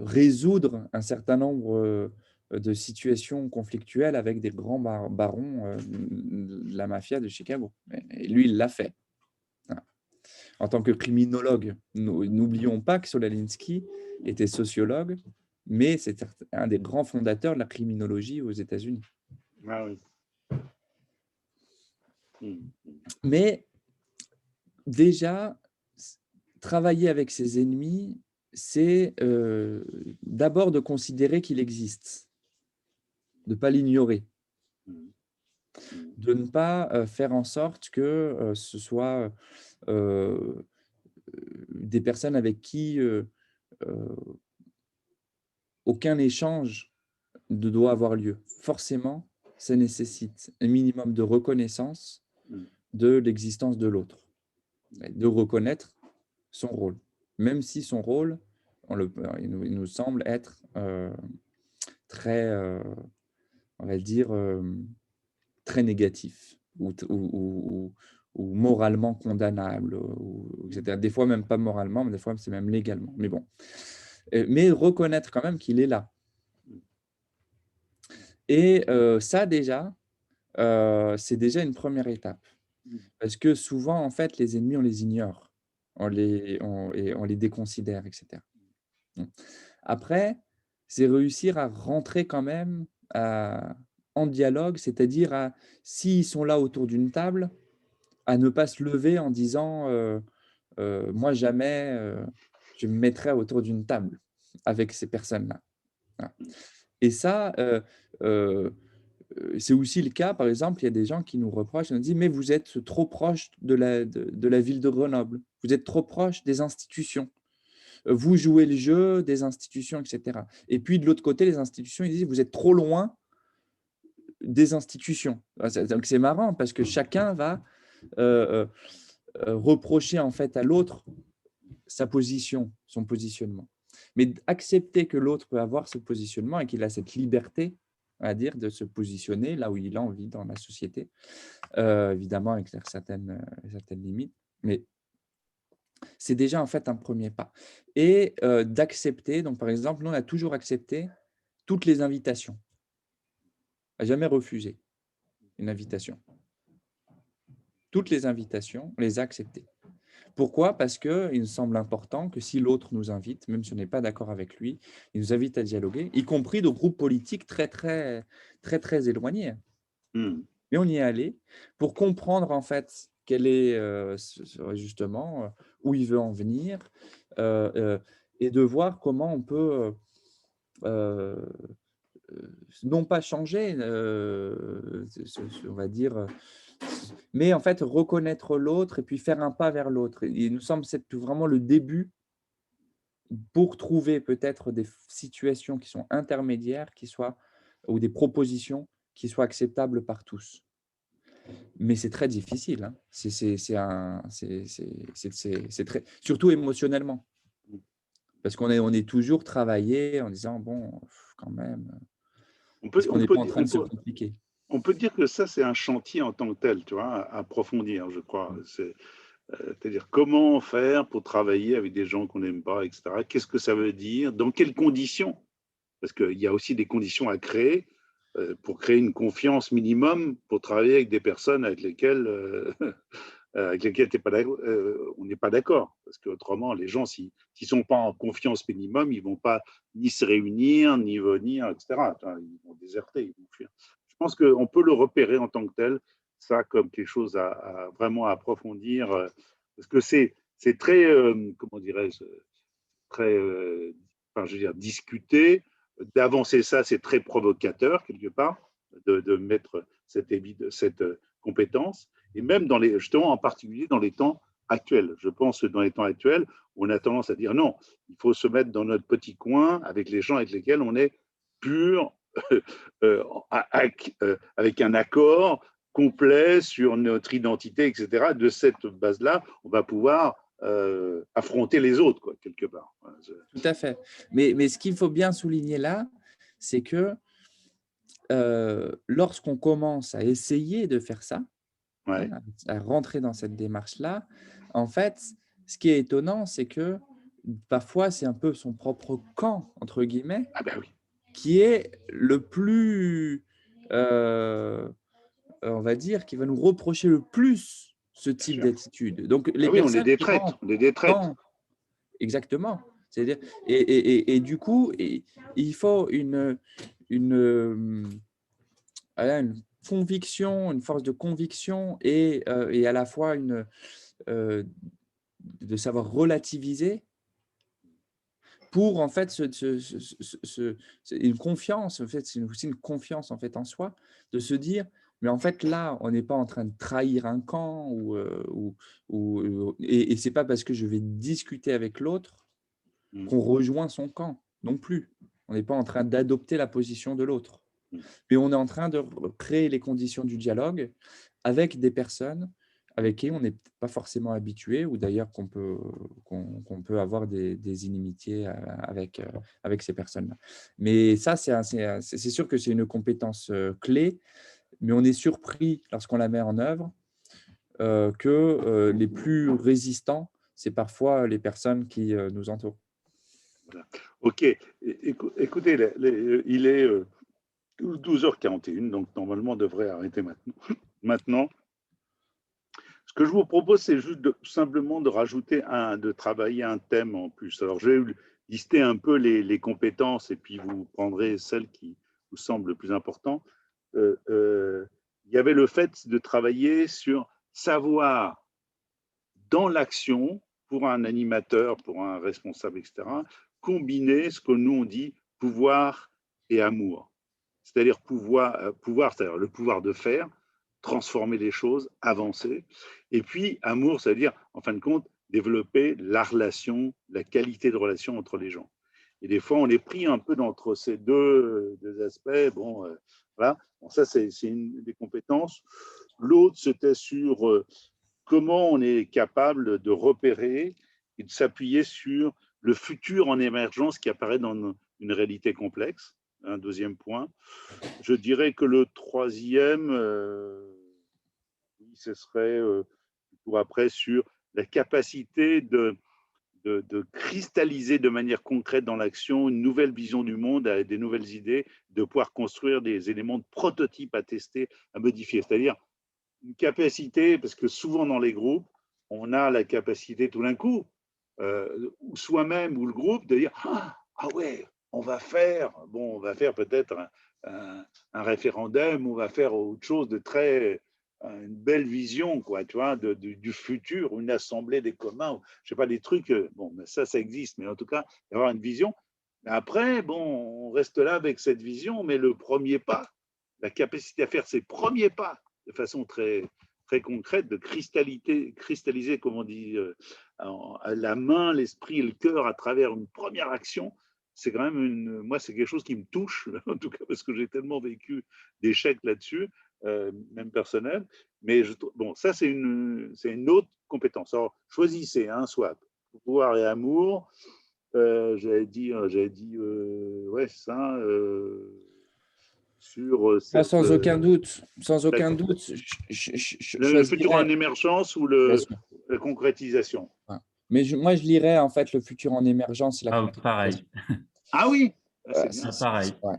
résoudre un certain nombre, de situations conflictuelles avec des grands barons, de la mafia de Chicago. Et lui, il l'a fait. Voilà. En tant que criminologue, n'oublions pas que Saul Alinsky était sociologue, mais c'est un des grands fondateurs de la criminologie aux États-Unis. Ah oui. Mmh. Mais déjà, travailler avec ses ennemis, c'est, d'abord de considérer qu'il existe, de ne pas l'ignorer, Mmh. Mmh. de ne pas, faire en sorte que, ce soit, des personnes avec qui, heu, aucun échange ne doit avoir lieu. Forcément, ça nécessite un minimum de reconnaissance Mmh. de l'existence de l'autre et de reconnaître son rôle. Même si son rôle, il nous semble être, très, on va dire, très négatif ou moralement condamnable, ou et cetera. Des fois même pas moralement, mais des fois c'est même légalement. Mais bon, mais reconnaître quand même qu'il est là et ça déjà, c'est déjà une première étape. Mmh. Parce que souvent, en fait, les ennemis, on les ignore, on les déconsidère, et cetera. Mmh. Après, c'est réussir à rentrer quand même en dialogue, c'est-à-dire s'ils sont là autour d'une table, à ne pas se lever en disant, «Moi jamais, je me mettrai autour d'une table avec ces personnes-là». Voilà. Et ça, c'est aussi le cas, par exemple, il y a des gens qui nous reprochent, ils nous disent: «Mais vous êtes trop proche de la ville de Grenoble, vous êtes trop proche des institutions». Vous jouez le jeu des institutions, et cetera. Et puis de l'autre côté, les institutions, ils disent: «Vous êtes trop loin des institutions». Donc c'est marrant parce que chacun va, heu reprocher en fait à l'autre sa position, son positionnement. Mais accepter que l'autre peut avoir ce positionnement et qu'il a cette liberté, à dire, de se positionner là où il a envie dans la société, évidemment avec certaines limites, mais c'est déjà en fait un premier pas et d'accepter. Donc par exemple, nous on a toujours accepté toutes les invitations, à jamais refusé une invitation. Toutes les invitations, on les a acceptées. Pourquoi? Parce qu'il nous semble important que si l'autre nous invite, même si on n'est pas d'accord avec lui, il nous invite à dialoguer, y compris de groupes politiques très éloignés. Hmm. Mais on y est allé pour comprendre en fait quel est justement où il veut en venir et de voir comment on peut non pas changer, on va dire, mais en fait reconnaître l'autre et puis faire un pas vers l'autre. Il nous semble que c'est vraiment le début pour trouver peut-être des situations qui sont intermédiaires, qui soient ou des propositions qui soient acceptables par tous. Mais c'est très difficile, hein. C'est très surtout émotionnellement, parce qu'on est toujours travaillé en disant: «Bon, quand même, On peut, est-ce qu'on on n'est peut, pas en dire- train de se compliquer?» on peut dire que ça, c'est un chantier en tant que tel, tu vois, à approfondir, je crois. C'est-à-dire comment faire pour travailler avec des gens qu'on n'aime pas, etc. Qu'est-ce que ça veut dire? Dans quelles conditions? Parce qu'il y a aussi des conditions à créer pour créer une confiance minimum pour travailler avec des personnes avec lesquelles on n'est pas d'accord. Parce qu'autrement, les gens, s'ils ne sont pas en confiance minimum, ils ne vont pas ni se réunir, ni venir, etc. Ils vont déserter, ils vont fuir. Je pense qu'on peut le repérer en tant que tel, ça, comme quelque chose à vraiment approfondir. Parce que c'est très, comment dirais-je, très, enfin, je veux dire, discuter. D'avancer ça, c'est très provocateur, quelque part, de mettre cette compétence. Et même justement, en particulier dans les temps actuels. Je pense que dans les temps actuels, on a tendance à dire non, il faut se mettre dans notre petit coin avec les gens avec lesquels on est pur, avec un accord complet sur notre identité, etc. De cette base-là, on va pouvoir affronter les autres, quoi, quelque part. Tout à fait. Mais ce qu'il faut bien souligner là, c'est que, lorsqu'on commence à essayer de faire ça, hein, Ouais. à rentrer dans cette démarche-là, en fait, ce qui est étonnant, c'est que parfois, c'est un peu son propre «camp» entre guillemets, Ah ben oui. qui est le plus, on va dire, qui va nous reprocher le plus ce Bien type sûr. d'attitude. Donc Ah les oui, on est personnes des qui traîtres. rentrent On est des traîtres. dans exactement, c'est-à-dire et du coup, il faut voilà, une conviction, une force de conviction et à la fois heu, de savoir relativiser pour en fait c'est une confiance, en fait, c'est aussi une confiance en fait en soi, de se dire: «Mais en fait là, on n'est pas en train de trahir un camp et c'est pas parce que je vais discuter avec l'autre Mm. qu'on rejoint son camp non plus. On n'est pas en train d'adopter la position de l'autre, Mm. mais on est en train de créer les conditions du dialogue avec des personnes avec qui on n'est pas forcément habitué ou d'ailleurs qu'on peut avoir des inimitiés avec ces personnes-là. Mais ça, c'est sûr que c'est une compétence clé, mais on est surpris lorsqu'on la met en œuvre que les plus résistants, c'est parfois les personnes qui nous entourent. Voilà. OK. Écoutez, il est 12h41, donc normalement, on devrait arrêter maintenant. Maintenant, ce que je vous propose, c'est juste simplement de rajouter de travailler un thème en plus. Alors, je vais lister un peu les compétences et puis vous prendrez celles qui vous semblent le plus important. Il y avait le fait de travailler sur savoir dans l'action, pour un animateur, pour un responsable, etc., combiner ce que nous on dit pouvoir et amour. C'est-à-dire pouvoir, c'est-à-dire le pouvoir de faire, transformer les choses, avancer. Et puis amour, c'est-à-dire, en fin de compte, développer la relation, la qualité de relation entre les gens. Et des fois, on est pris un peu entre ces deux aspects. Bon, voilà. Bon, ça, c'est une des compétences. L'autre, c'était sur comment on est capable de repérer et de s'appuyer sur le futur en émergence qui apparaît dans une réalité complexe. un deuxième point. Je dirais que le troisième, oui, ce serait pour après sur la capacité de cristalliser de manière concrète dans l'action une nouvelle vision du monde, des nouvelles idées, de pouvoir construire des éléments de prototype à tester, à modifier. C'est-à-dire une capacité, parce que souvent dans les groupes, on a la capacité tout d'un coup, ou soi-même ou le groupe, de dire ah ouais, on va faire peut-être un référendum, on va faire autre chose de très, une belle vision, quoi, tu vois, du futur, une assemblée des communs, je sais pas, des trucs, bon, ça existe, mais en tout cas, avoir une vision. Mais après, bon, on reste là avec cette vision, mais le premier pas, la capacité à faire ses premiers pas de façon très, très concrète, de cristalliser, comme on dit, à la main, l'esprit et le cœur à travers une première action, c'est quand même moi, c'est quelque chose qui me touche, en tout cas, parce que j'ai tellement vécu d'échecs là-dessus, même personnel. Mais bon, ça, c'est une autre compétence. Alors, choisissez un swap, pouvoir et amour. J'avais dit ouais, ça, sur cette. Sans aucun doute, sans aucun D'accord. doute, je Le futur en choisirais, émergence ou bien sûr. la concrétisation. Ouais. Mais moi, je lirais en fait le futur en émergence et la Ah, pareil. concrétisation. Ah oui, c'est bien. C'est- Pareil. ouais.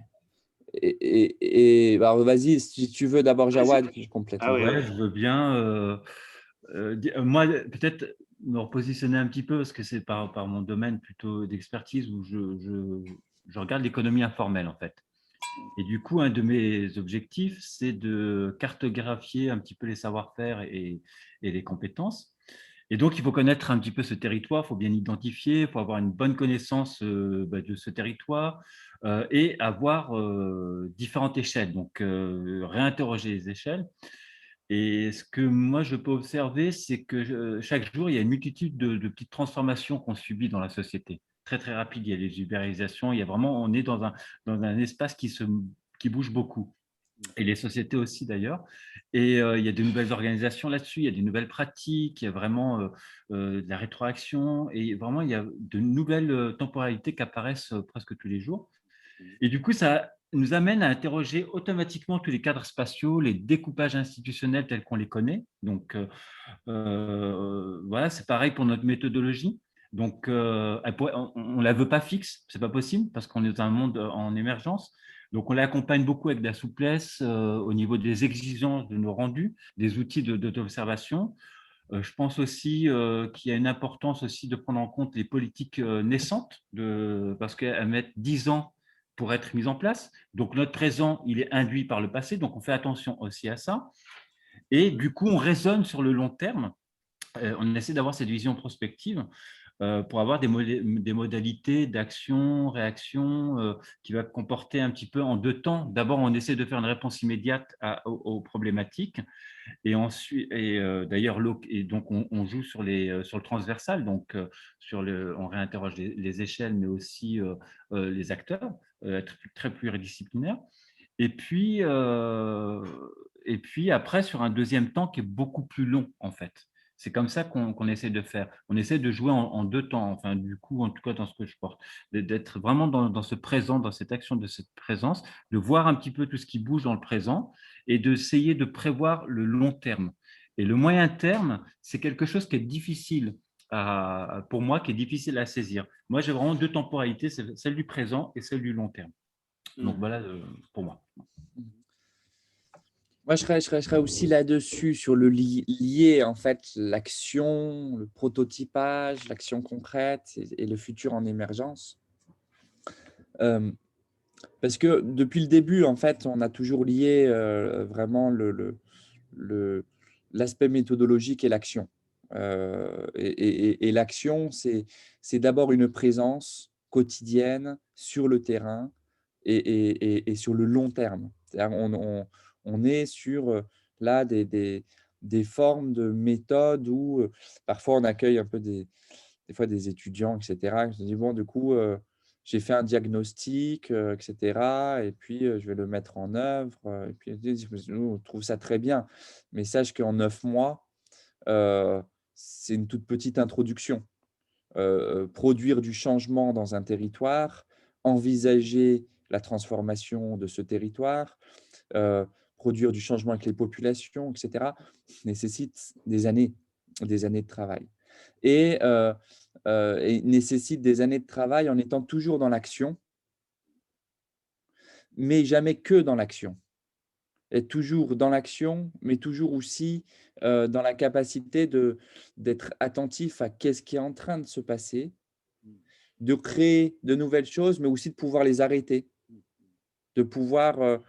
Bah, vas-y, si tu veux d'abord Jawad, puis je Ah compléterai. oui, Ouais, oui. je veux bien. Moi, peut-être me repositionner un petit peu, parce que c'est par mon domaine plutôt d'expertise où je regarde l'économie informelle, en fait. Et du coup, un de mes objectifs, c'est de cartographier un petit peu les savoir-faire et les compétences. Et donc, il faut connaître un petit peu ce territoire, il faut bien identifier, il faut avoir une bonne connaissance de ce territoire et avoir différentes échelles. Donc, réinterroger les échelles. Et ce que moi, je peux observer, c'est que chaque jour, il y a une multitude de petites transformations qu'on subit dans la société. Très, très rapide. Il y a les ubérisations. Il y a vraiment, on est dans un espace qui bouge beaucoup. Et les sociétés aussi, d'ailleurs. Et il y a de nouvelles organisations là-dessus. Il y a des nouvelles pratiques. Il y a vraiment de la rétroaction. Et vraiment, il y a de nouvelles temporalités qui apparaissent presque tous les jours. Et du coup, ça nous amène à interroger automatiquement tous les cadres spatiaux, les découpages institutionnels tels qu'on les connaît. Donc, voilà, c'est pareil pour notre méthodologie. Donc, on ne la veut pas fixe, c'est pas possible parce qu'on est dans un monde en émergence. Donc, on l'accompagne beaucoup avec de la souplesse au niveau des exigences de nos rendus, des outils d'observation. Je pense aussi qu'il y a une importance aussi de prendre en compte les politiques naissantes, parce qu'elles mettent 10 ans pour être mises en place. Donc, notre présent, il est induit par le passé, donc on fait attention aussi à ça. Et du coup, on raisonne sur le long terme. On essaie d'avoir cette vision prospective pour avoir des modalités d'action, réaction qui va comporter un petit peu en deux temps. D'abord, on essaie de faire une réponse immédiate aux problématiques. Et ensuite, d'ailleurs, et donc on joue sur le transversal, donc on réinterroge les échelles, mais aussi les acteurs, être très pluridisciplinaire. Et puis, après, sur un deuxième temps qui est beaucoup plus long, en fait. C'est comme ça qu'on essaie de faire. On essaie de jouer en deux temps, enfin, du coup, en tout cas, dans ce que je porte, d'être vraiment dans ce présent, dans cette action de cette présence, de voir un petit peu tout ce qui bouge dans le présent et d'essayer de prévoir le long terme. Et le moyen terme, c'est quelque chose qui est difficile pour moi, qui est difficile à saisir. Moi, j'ai vraiment deux temporalités, c'est celle du présent et celle du long terme. Donc, voilà pour moi. Moi, je serais aussi là-dessus, sur le lier en fait l'action, le prototypage, l'action concrète et le futur en émergence. Parce que depuis le début, en fait, on a toujours lié vraiment l'aspect méthodologique et l'action. Et l'action, c'est d'abord une présence quotidienne sur le terrain et sur le long terme. C'est-à-dire, on est sur là des formes de méthodes où parfois on accueille un peu des fois des étudiants, etc. Je dis, bon, du coup, j'ai fait un diagnostic, etc. Et puis, je vais le mettre en œuvre. Et puis, ils disent, nous, on trouve ça très bien. Mais sache qu'en 9 mois, c'est une toute petite introduction. Produire du changement dans un territoire, envisager la transformation de ce territoire, produire du changement avec les populations, etc., nécessite des années de travail. Et, et nécessite des années de travail en étant toujours dans l'action, mais jamais que dans l'action. Être toujours dans l'action, mais toujours aussi dans la capacité d'être attentif à qu'est-ce qui est en train de se passer, de créer de nouvelles choses, mais aussi de pouvoir les arrêter, de pouvoir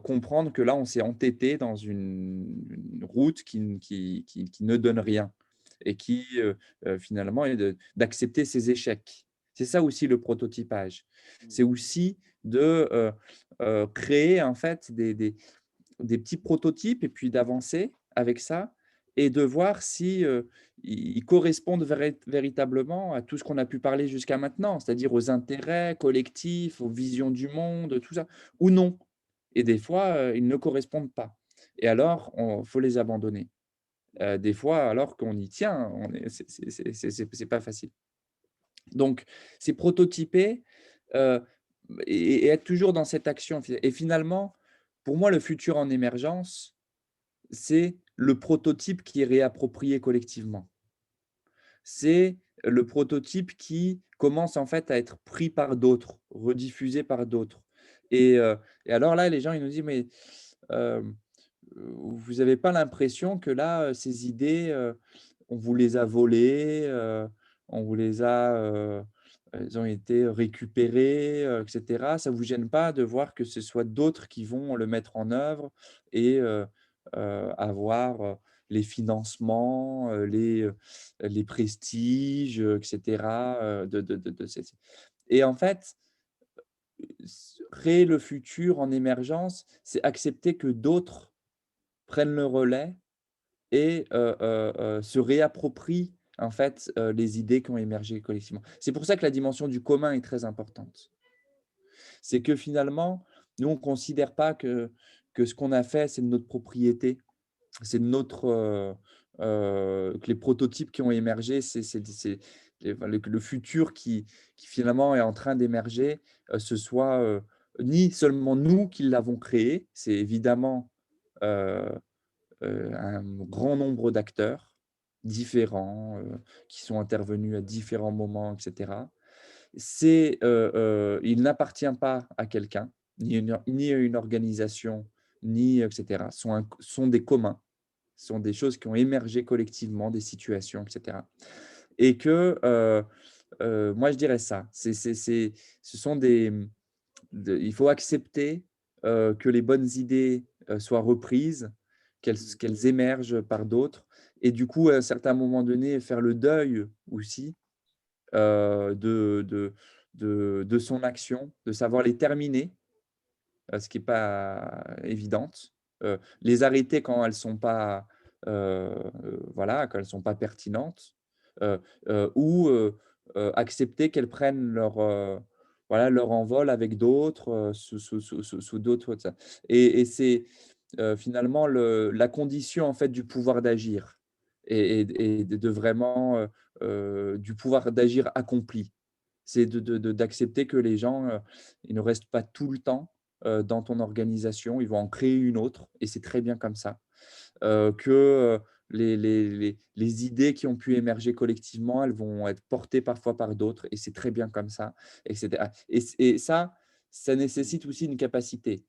comprendre que là, on s'est entêté dans une route qui ne donne rien et qui finalement est d'accepter ses échecs. C'est ça aussi le prototypage. C'est aussi de créer en fait des petits prototypes et puis d'avancer avec ça et de voir si ils correspondent véritablement à tout ce qu'on a pu parler jusqu'à maintenant, c'est-à-dire aux intérêts collectifs, aux visions du monde, tout ça, ou non. Et des fois, ils ne correspondent pas. Et alors, il faut les abandonner. Des fois, alors qu'on y tient, c'est pas facile. Donc, c'est prototyper et être toujours dans cette action. Et finalement, pour moi, le futur en émergence, c'est le prototype qui est réapproprié collectivement. C'est le prototype qui commence en fait à être pris par d'autres, rediffusé par d'autres. Et alors là, les gens, ils nous disent, mais vous n'avez pas l'impression que là, ces idées, on vous les a volées, on vous les a, elles ont été récupérées, et cetera. Ça ne vous gêne pas de voir que ce soit d'autres qui vont le mettre en œuvre et avoir, les financements, les prestiges, et cetera, de ces et en fait, créer le futur en émergence, c'est accepter que d'autres prennent le relais et se réapproprient en fait, les idées qui ont émergé collectivement. C'est pour ça que la dimension du commun est très importante. C'est que finalement, nous, on ne considère pas que ce qu'on a fait, c'est de notre propriété, c'est de notre, que les prototypes qui ont émergé, c'est le futur qui finalement est en train d'émerger, ce soit, ni seulement nous qui l'avons créé, c'est évidemment, heu un grand nombre d'acteurs différents, qui sont intervenus à différents moments et cetera. Il n'appartient pas à quelqu'un, ni à une organisation, ni et cetera. Sont des communs, sont des choses qui ont émergé collectivement, des situations et cetera. Et que, moi je dirais ça, ce sont il faut accepter que les bonnes idées soient reprises, qu'elles émergent par d'autres et du coup, à un certain moment donné, faire le deuil aussi de son action, de savoir les terminer, ce qui est pas évidente, les arrêter quand elles sont pas, voilà, quand elles sont pas pertinentes, heu ou accepter qu'elles prennent leur, voilà, leur envol avec d'autres, sous d'autres et c'est, finalement la condition en fait du pouvoir d'agir et de vraiment, du pouvoir d'agir accompli. C'est d'accepter que les gens, ils ne restent pas tout le temps, dans ton organisation, ils vont en créer une autre et c'est très bien comme ça. Que, les idées qui ont pu émerger collectivement, elles vont être portées parfois par d'autres et c'est très bien comme ça et cetera et ça nécessite aussi une capacité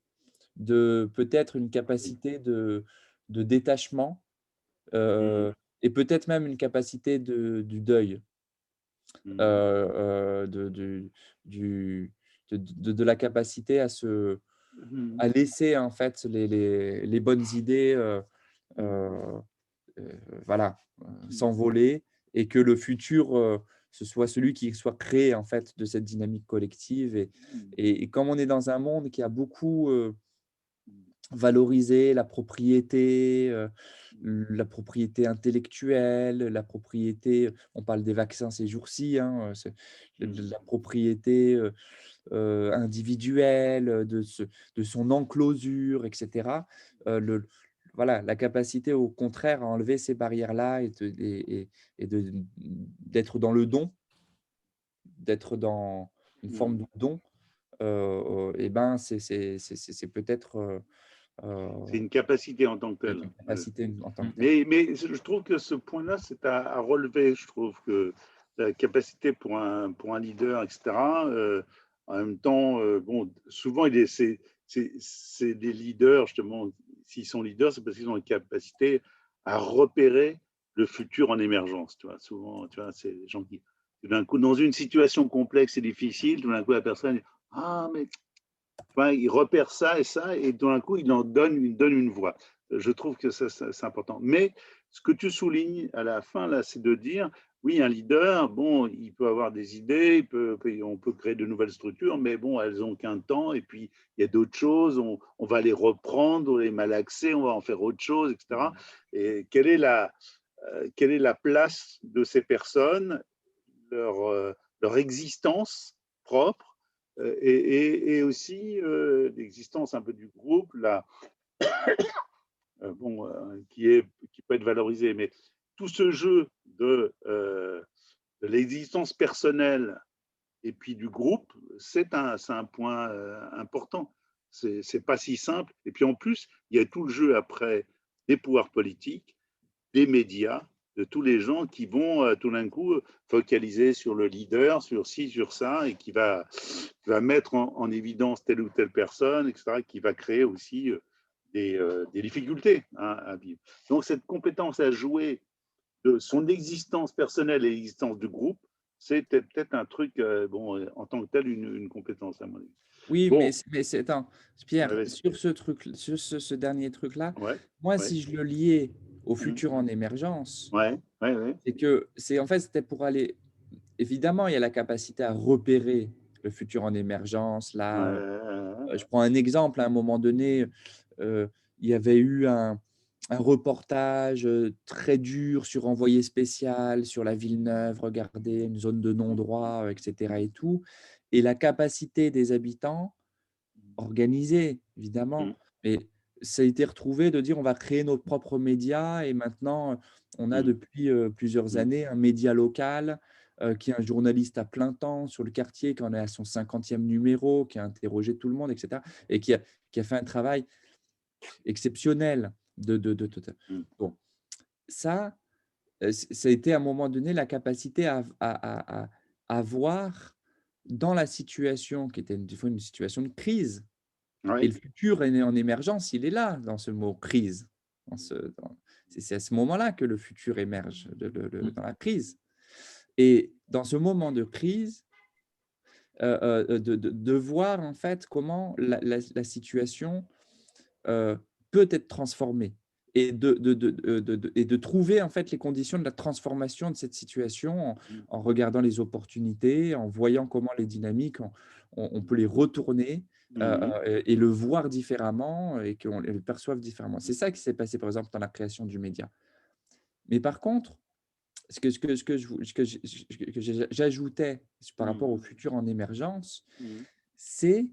peut-être une capacité de détachement, Mmh. heu et peut-être même une capacité du deuil. Mmh. De du de la capacité Mmh. à laisser en fait les bonnes idées, Mmh. heu voilà, s'envoler et que le futur, ce soit celui qui soit créé en fait de cette dynamique collective Mmh. et comme on est dans un monde qui a beaucoup, valorisé la propriété intellectuelle, la propriété, on parle des vaccins ces jours-ci, hein, c'est Mmh. la propriété, individuelle, de son enclosure et cetera. Le Voilà, la capacité au contraire à enlever ces barrières-là et d'être dans le don, d'être dans une forme Mmh. de don, eh ben, c'est peut-être C'est une capacité en tant que peut-être telle. une capacité en tant Mm. que telle. Mais je trouve que ce point-là, c'est à relever. Je trouve que la capacité pour un leader, etc., en même temps, bon, souvent, c'est des leaders, justement, s'ils sont leaders, c'est parce qu'ils ont une capacité à repérer le futur en émergence. Tu vois, souvent, tu vois, c'est des gens qui, tout d'un coup, dans une situation complexe et difficile, tout d'un coup, la personne, ah, mais enfin, il repère ça, et tout d'un coup, il donne une voix. Je trouve que ça, c'est important. Mais ce que tu soulignes à la fin, là, c'est de dire, oui, un leader, bon, il peut avoir des idées, on peut créer de nouvelles structures, mais bon, elles n'ont qu'un temps, et puis il y a d'autres choses, on va les reprendre, on les malaxer, on va en faire autre chose, etc. Et quelle est la place de ces personnes, leur existence propre, et aussi l'existence un peu du groupe, là, bon, qui peut être valorisé, mais tout ce jeu de l'existence personnelle et puis du groupe, c'est un point important. C'est pas si simple. Et puis en plus, il y a tout le jeu après des pouvoirs politiques, des médias, de tous les gens qui vont tout d'un coup focaliser sur le leader, sur ci, sur ça, et qui va mettre en évidence telle ou telle personne, etc., qui va créer aussi des difficultés, hein, à vivre. Donc cette compétence à jouer de son existence personnelle et l'existence du groupe, c'est peut-être un truc, bon, en tant que tel, une compétence, à mon avis. Oui, Bon, attends, ouais, Pierre, vas-y. sur ce truc, sur ce dernier truc-là, Ouais, moi, ouais, si je le liais au mmh, futur en émergence, ouais, ouais, ouais, c'est que c'est en fait, c'était pour aller évidemment, il y a la capacité à repérer le futur en émergence. Là, ouais, je prends un exemple, à un moment donné, il y avait eu un reportage, très dur sur Envoyé spécial, sur la Villeneuve, regardez, une zone de non-droit, et cetera et tout, et la capacité des habitants, organisée évidemment, mmh, mais ça a été retrouvé de dire: «On va créer nos propres médias» et maintenant, on a mmh, depuis, plusieurs mmh, années un média local, qui est un journaliste à plein temps sur le quartier, qui en est à son 50e numéro, qui a interrogé tout le monde et cetera et qui a fait un travail exceptionnel de mmh, bon, ça, ça a été à un moment donné la capacité à voir dans la situation qui était des fois une situation de crise et ouais, le futur est né en émergence, il est là dans ce mot crise, c'est à ce moment-là que le futur émerge, Mm. dans la crise et dans ce moment de crise, de voir en fait comment la situation peut être transformée et de trouver en fait les conditions de la transformation de cette situation mmh, en regardant les opportunités, en voyant comment les dynamiques, on peut les retourner, mmh, et le voir différemment et qu'on le perçoive différemment. C'est ça qui s'est passé par exemple dans la création du média. Mais par contre, ce que j'ajoutais par mmh, rapport au futur en émergence, mmh, c'est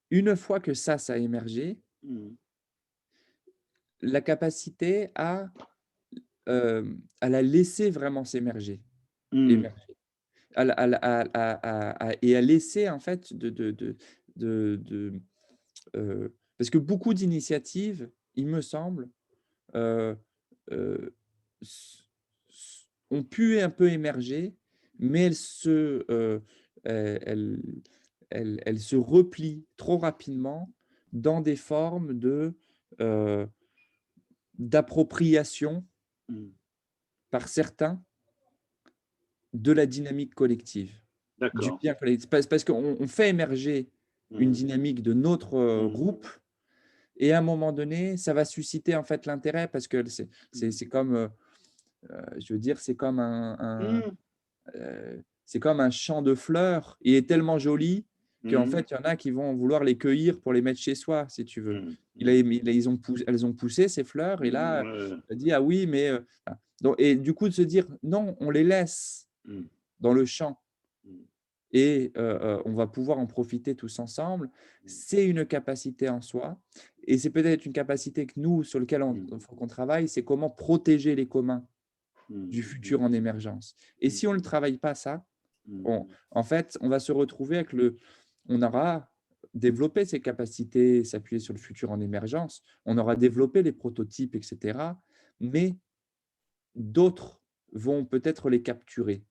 une fois que ça a émergé, mmh, la capacité à la laisser vraiment mmh, émerger, et à laisser en fait de, parce que beaucoup d'initiatives, il me semble, heu heu, s s ont pu un peu émerger, mais elles elles se replient trop rapidement dans des formes heu, d'appropriation mmh. par certains de la dynamique collective, du D'accord. bien collectif. Parce qu'on fait émerger une Mmh, dynamique de notre, mmh, groupe et à un moment donné, ça va susciter en fait l'intérêt parce que mmh, c'est comme, je veux dire, mmh, c'est comme un champ de fleurs. Il est tellement joli qu'en mmh, fait, il y en a qui vont vouloir les cueillir pour les mettre chez soi, si tu veux. mmh, Il a mmh, ils ont poussé elles ont poussé ces fleurs et mmh, là, ouais, on dit: «Ah oui, mais» enfin, donc et du coup de se dire: «Non, on les laisse mmh, dans le champ». mmh, Et on va pouvoir en profiter tous ensemble. mmh, C'est une capacité en soi et c'est peut-être une capacité que nous, sur lequel mmh, il faut qu'on travaille, c'est comment protéger les communs mmh, du futur en émergence et mmh, si on ne travaille pas ça, mmh, on en fait, on va se retrouver avec on aura développé ses capacités, s'appuyer sur le futur en émergence, on aura développé les prototypes, etc. Mais d'autres vont peut-être les capturer.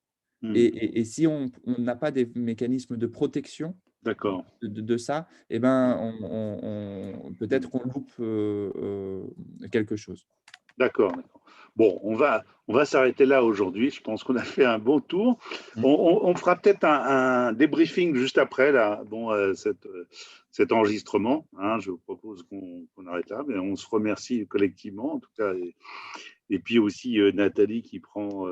Et si on n'a pas des mécanismes de protection D'accord. de ça, eh ben, peut-être qu'on loupe quelque chose. D'accord. Bon, on va s'arrêter là aujourd'hui. Je pense qu'on a fait un bon tour. On fera peut-être un débriefing juste après là, bon, cet enregistrement. Hein, je vous propose qu'on arrête là. Mais on se remercie collectivement, en tout cas. Et puis aussi Nathalie qui prend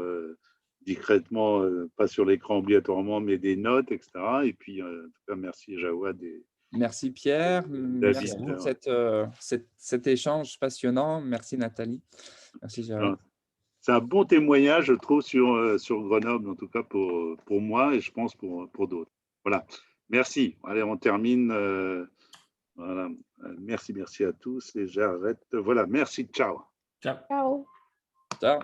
discrètement, pas sur l'écran obligatoirement, mais des notes, etc. Et puis, en tout cas, merci Jawad et Merci Pierre, merci David. pour cet échange passionnant. Merci Nathalie. Merci Jawad. C'est un bon témoignage, je trouve, sur Grenoble, en tout cas pour moi et je pense pour d'autres. Voilà. Merci. Allez, on termine. Voilà. Merci à tous et j'arrête. Voilà. Merci. Ciao. Ciao. Ciao. Ciao.